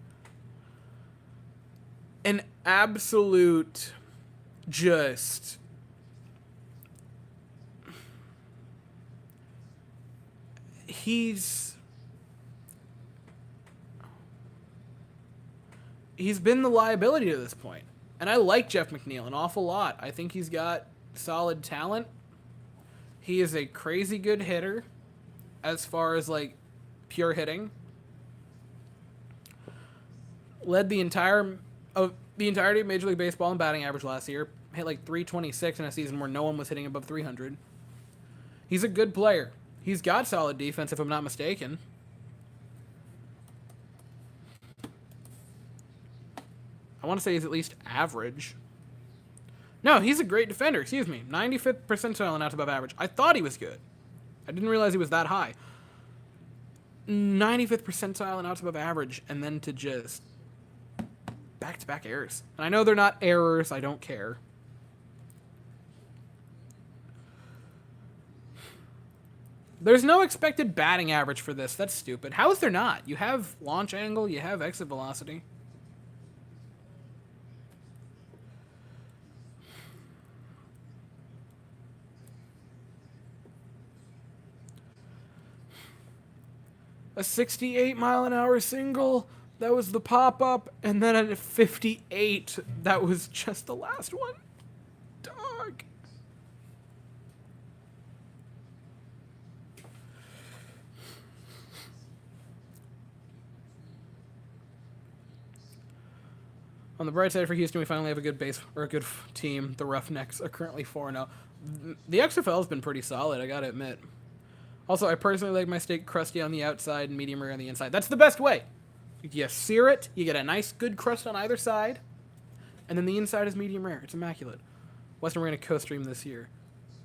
an absolute just he's been the liability to this point. And I like Jeff McNeil an awful lot. I think he's got solid talent. He is a crazy good hitter as far as like pure hitting. Led the entirety of Major League Baseball in batting average last year. Hit like 326 in a season where no one was hitting above 300. He's a good player. He's got solid defense, if I'm not mistaken. I want to say he's at least average. No, he's a great defender. Excuse me. 95th percentile and out above average. I thought he was good. I didn't realize he was that high. 95th percentile and out above average, and then to just back-to-back errors. And I know they're not errors. I don't care. There's no expected batting average for this. That's stupid. How is there not? You have launch angle. You have exit velocity. A 68-mile-an-hour single, that was the pop-up, and then at 58, that was just the last one. Dog. On the bright side for Houston, we finally have a good base or a good team. The Roughnecks are currently 4-0. The XFL has been pretty solid, I gotta admit. Also, I personally like my steak crusty on the outside and medium rare on the inside. That's the best way. You sear it, you get a nice good crust on either side, and then the inside is medium rare. It's immaculate. Western Marina co-stream this year.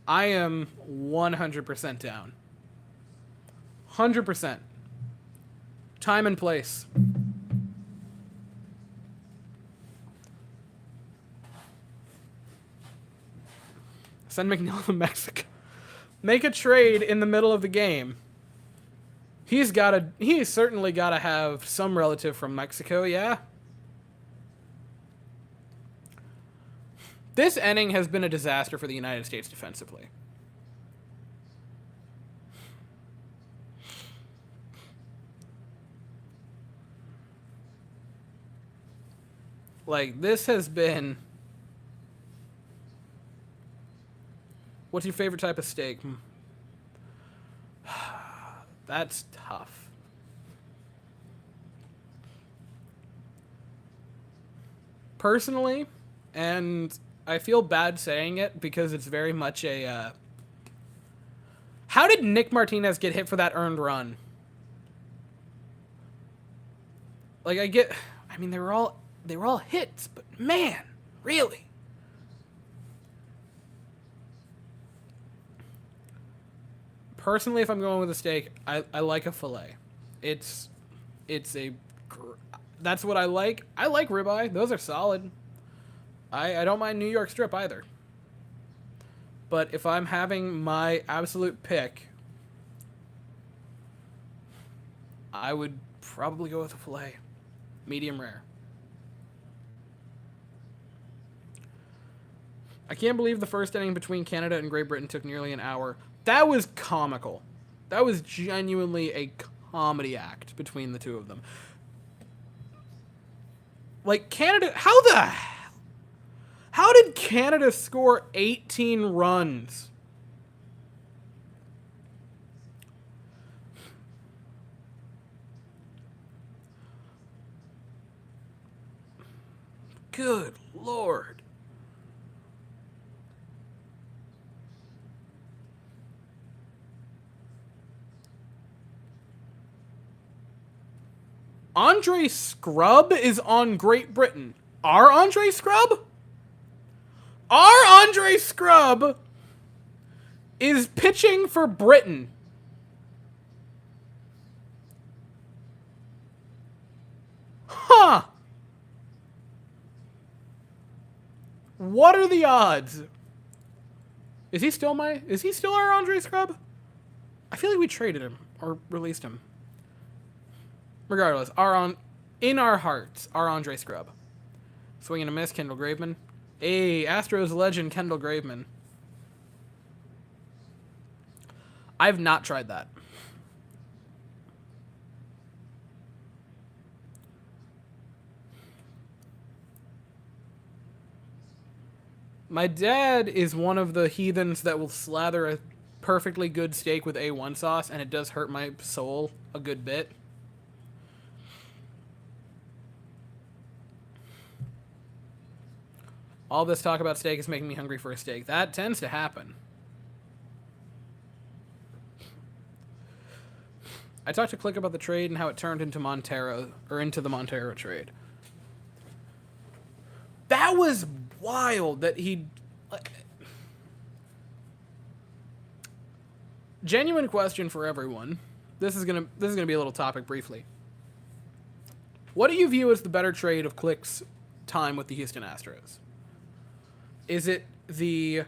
I am 100% down. 100%. Time and place. Send McNeil to Mexico. Make a trade in the middle of the game. He's certainly got to have some relative from Mexico, yeah? This inning has been a disaster for the United States defensively. Like, this has been... What's your favorite type of steak? That's tough. Personally, and I feel bad saying it because it's very much a... How did Nick Martinez get hit for that earned run? Like, I mean, they were all hits, but man, really? Personally, if I'm going with a steak, I like a fillet. It's a that's what I like. I like ribeye. Those are solid. I don't mind New York strip either. But if I'm having my absolute pick, I would probably go with a fillet. Medium rare. I can't believe the first inning between Canada and Great Britain took nearly an hour. That was comical. That was genuinely a comedy act between the two of them. Like, Canada... How did Canada score 18 runs? Good Lord. Andre Scrub is on Great Britain. Our Andre Scrub? Our Andre Scrub is pitching for Britain. Huh. What are the odds? Is he still our Andre Scrub? I feel like we traded him or released him. Regardless, in our hearts, our Andre Scrub. Swing and a miss, Kendall Graveman. Hey, Astros legend Kendall Graveman. I've not tried that. My dad is one of the heathens that will slather a perfectly good steak with A1 sauce, and it does hurt my soul a good bit. All this talk about steak is making me hungry for a steak. That tends to happen. I talked to Click about the trade and how it turned into the Montero trade. That was wild that he... Genuine question for everyone. This is gonna be a little topic briefly. What do you view as the better trade of Click's time with the Houston Astros? Is it the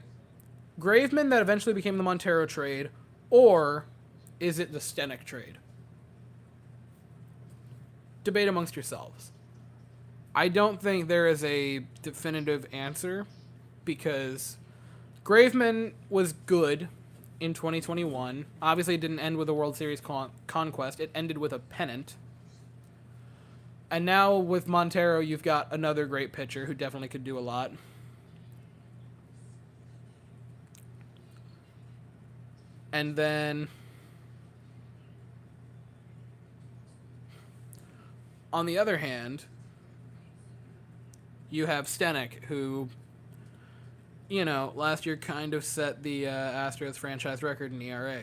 Graveman that eventually became the Montero trade, or is it the Stenek trade? Debate amongst yourselves. I don't think there is a definitive answer, because Graveman was good in 2021. Obviously, it didn't end with a World Series conquest. It ended with a pennant. And now with Montero, you've got another great pitcher who definitely could do a lot. And then on the other hand, you have Stenek, who, last year kind of set the Astros franchise record in ERA.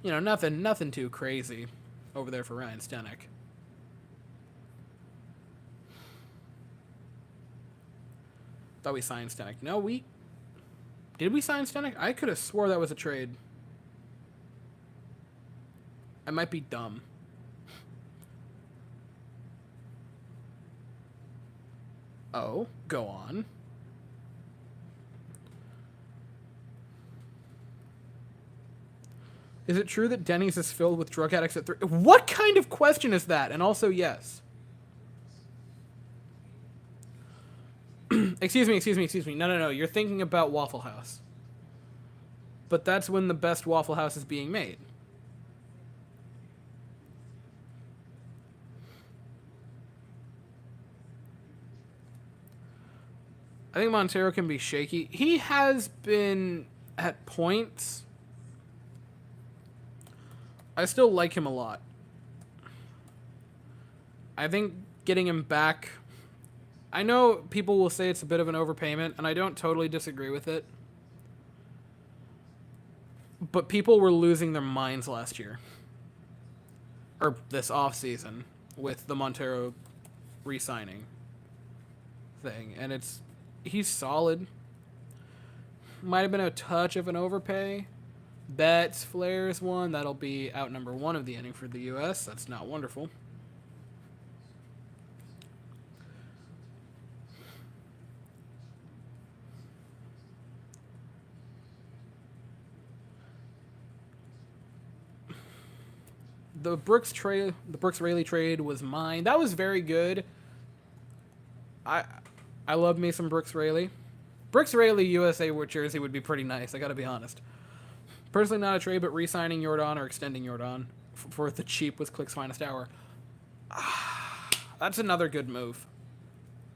Nothing too crazy over there for Ryan Stenek. Thought we signed Stenek. No, did we sign Stenek? I could have swore that was a trade. I might be dumb. Oh, go on. Is it true that Denny's is filled with drug addicts at 3? What kind of question is that? And also, yes. Excuse me. No. You're thinking about Waffle House. But that's when the best Waffle House is being made. I think Montero can be shaky. He has been at points. I still like him a lot. I think getting him back... I know people will say it's a bit of an overpayment, and I don't totally disagree with it. But people were losing their minds last year. Or this offseason with the Montero re-signing thing, and he's solid. Might have been a touch of an overpay. Betts, Flair's one. That'll be out number 1 of the inning for the U.S. That's not wonderful. The Brooks Raley trade was mine. That was very good. I love me some Brooks Raley. Brooks Raley USA jersey would be pretty nice, I gotta be honest. Personally, not a trade, but re-signing Jordan or extending Jordan for the cheap with Click's finest hour. That's another good move.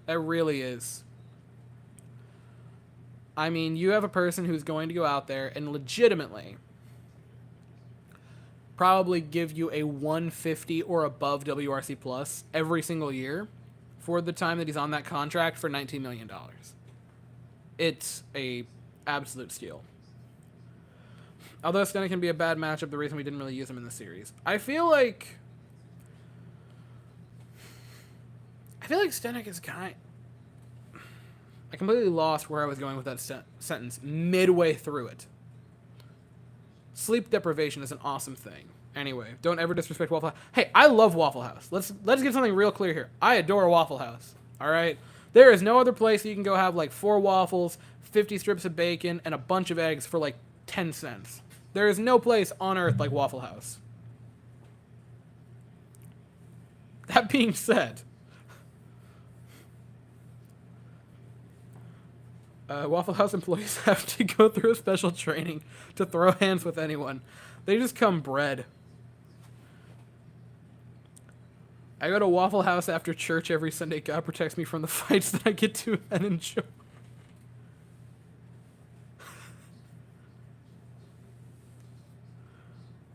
It really is. I mean, you have a person who's going to go out there and legitimately probably give you a 150 or above WRC plus every single year for the time that he's on that contract for $19 million. It's a absolute steal. Although Stena can be a bad matchup, the reason we didn't really use him in the series. I feel like Stenek is kind... I completely lost where I was going with that sentence midway through it. Sleep deprivation is an awesome thing. Anyway, don't ever disrespect Waffle House. Hey, I love Waffle House. Let's get something real clear here. I adore Waffle House. All right? There is no other place you can go have like 4 waffles, 50 strips of bacon, and a bunch of eggs for like 10 cents. There is no place on earth like Waffle House. That being said, Waffle House employees have to go through a special training to throw hands with anyone. They just come bred. I go to Waffle House after church every Sunday. God protects me from the fights that I get to and enjoy.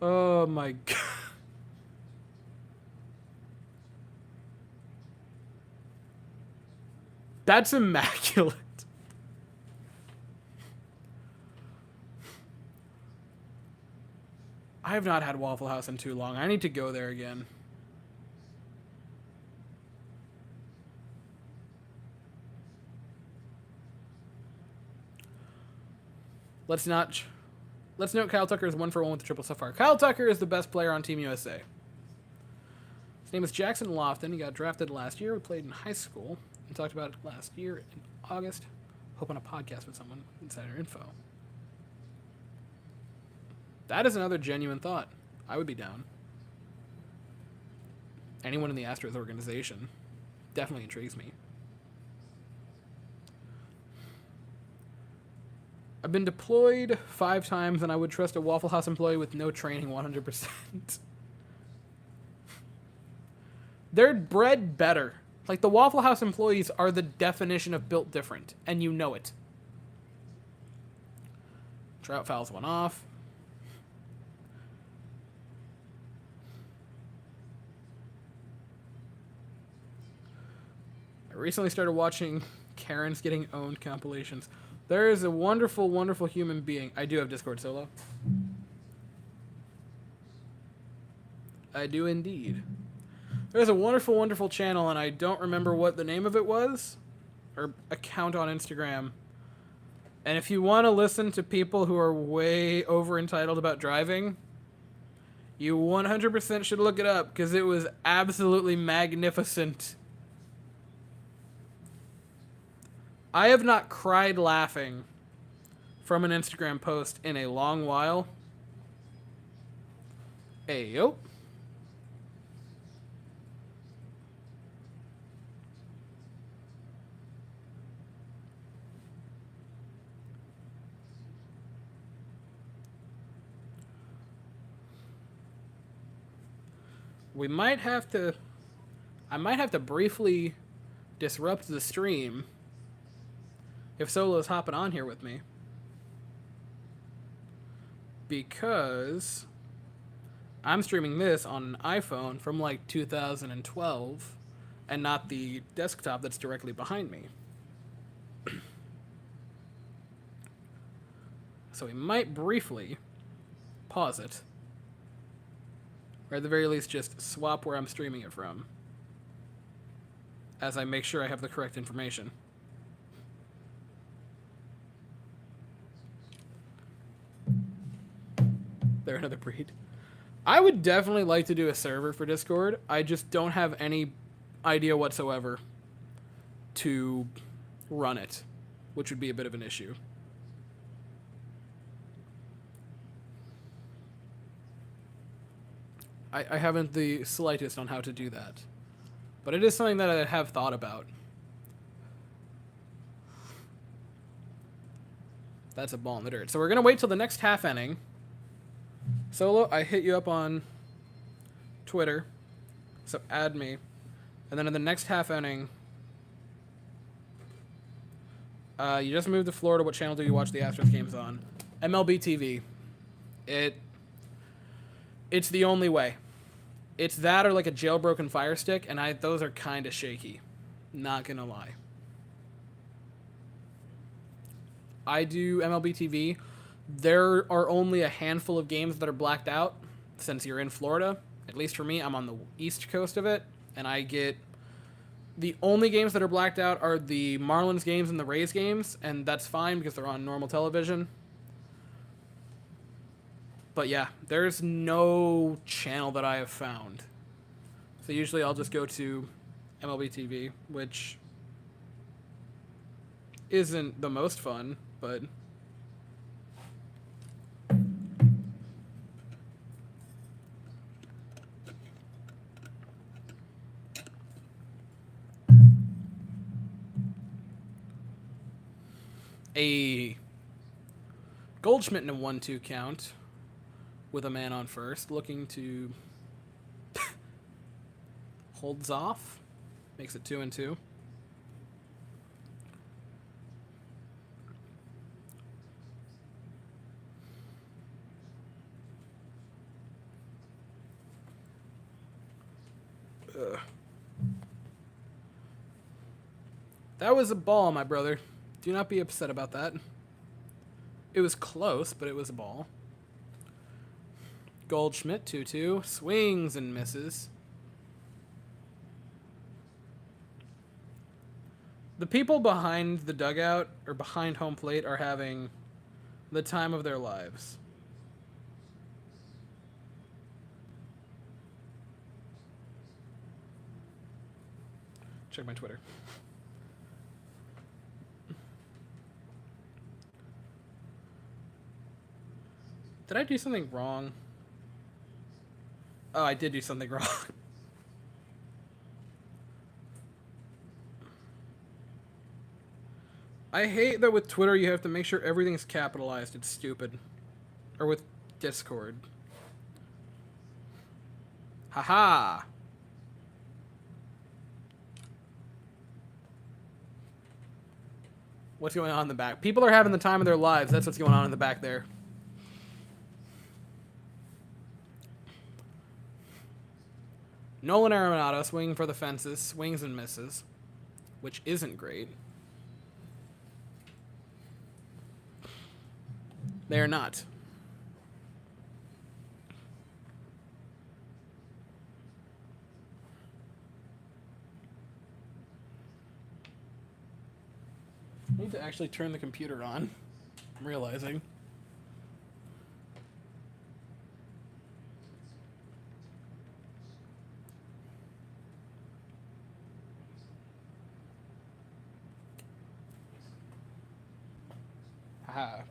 Oh my God. That's immaculate. I have not had Waffle House in too long. I need to go there again. Let's note Kyle Tucker is 1-for-1 with the triple so far. Kyle Tucker is the best player on Team USA. His name is Jackson Lofton. He got drafted last year. We played in high school. We talked about it last year in August. Hope on a podcast with someone. Insider info. That is another genuine thought. I would be down. Anyone in the Astros organization definitely intrigues me. I've been deployed 5 times, and I would trust a Waffle House employee with no training 100%. They're bred better. Like, the Waffle House employees are the definition of built different, and you know it. Trout fouls one off. I recently started watching Karen's Getting Owned compilations. There is a wonderful, wonderful human being. I do have Discord solo. I do indeed. There's a wonderful, wonderful channel, and I don't remember what the name of it was, or account on Instagram. And if you want to listen to people who are way over entitled about driving, you 100% should look it up, because it was absolutely magnificent. I have not cried laughing from an Instagram post in a long while. Ayo. We might have to... I might have to briefly disrupt the stream if Solo's hopping on here with me. Because I'm streaming this on an iPhone from like 2012 and not the desktop that's directly behind me. So we might briefly pause it. Or at the very least just swap where I'm streaming it from. as I make sure I have the correct information. They're another breed. I would definitely like to do a server for Discord. I just don't have any idea whatsoever to run it, which would be a bit of an issue. I haven't the slightest on how to do that. But it is something that I have thought about. That's a ball in the dirt. So we're going to wait till the next half inning. Solo, I hit you up on Twitter. So add me. And then in the next half inning, you just moved to Florida. What channel do you watch the Astros games on? MLB TV. It's the only way. It's that or like a jailbroken Fire Stick, and those are kind of shaky. Not gonna lie. I do MLB TV. There are only a handful of games that are blacked out since you're in Florida. At least for me, I'm on the east coast of it, and I get the only games that are blacked out are the Marlins games and the Rays games, and that's fine because they're on normal television. But yeah, there's no channel that I have found. So usually I'll just go to MLB TV, which isn't the most fun, but a Goldschmidt in a 1-2 count with a man on first, looking to holds off, makes it 2-2. That was a ball, my brother. Do not be upset about that. It was close, but it was a ball. Goldschmidt, 2-2. Swings and misses. The people behind the dugout, or behind home plate, are having the time of their lives. Check my Twitter. Did I do something wrong? Oh, I did do something wrong. I hate that with Twitter you have to make sure everything's capitalized. It's stupid. Or with Discord. Haha! What's going on in the back? People are having the time of their lives. That's what's going on in the back there. Nolan Arenado swinging for the fences, swings and misses, which isn't great. They are not. I need to actually turn the computer on. I'm realizing. Haha.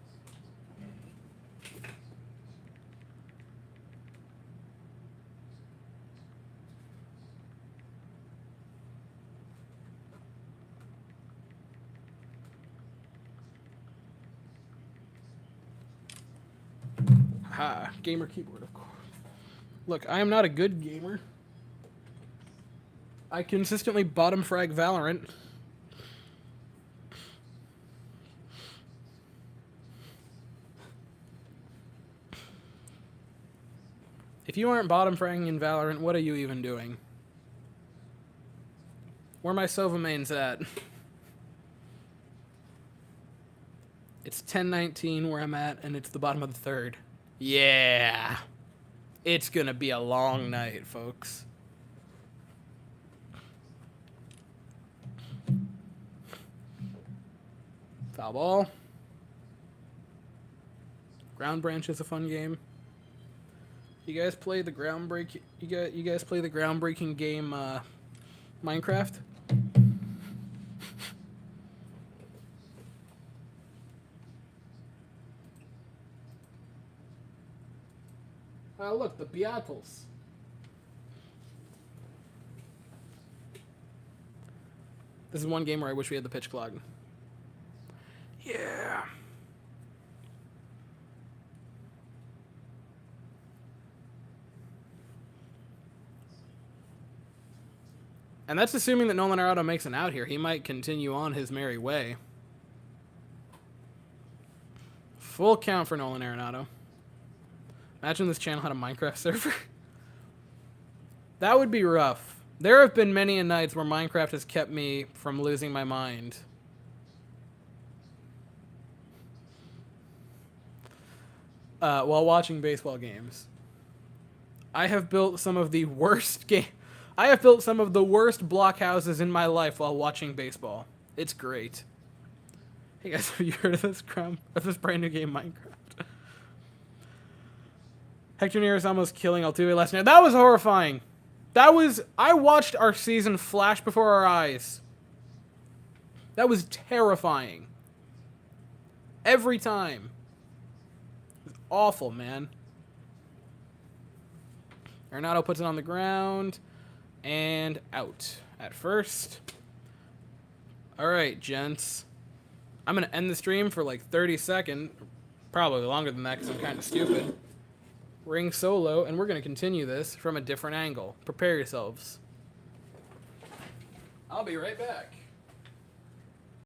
Ha, gamer keyboard, of course. Look, I am not a good gamer. I consistently bottom frag Valorant. If you aren't bottom fragging in Valorant, what are you even doing? Where my Sova mains at? It's 10:19 where I'm at, and it's the bottom of the third. Yeah. It's gonna be a long night, folks. Foul ball. Ground Branch is a fun game. You guys play the groundbreaking? You guys play the groundbreaking game Minecraft? Oh, look, the Beatles. This is one game where I wish we had the pitch clock. Yeah. And that's assuming that Nolan Arenado makes an out here. He might continue on his merry way. Full count for Nolan Arenado. Imagine this channel had a Minecraft server. That would be rough. There have been many nights where Minecraft has kept me from losing my mind. While watching baseball games. I have built some of the worst I have built some of the worst blockhouses in my life while watching baseball. It's great. Hey guys, have you heard of this brand new game, Minecraft? Hector Neris almost killing Altuve last night. That was horrifying. I watched our season flash before our eyes. That was terrifying. Every time. It was awful, man. Arenado puts it on the ground. And out at first. Alright, gents. I'm going to end the stream for like 30 seconds. Probably longer than that because I'm kind of stupid. Ring solo, and we're going to continue this from a different angle. Prepare yourselves. I'll be right back.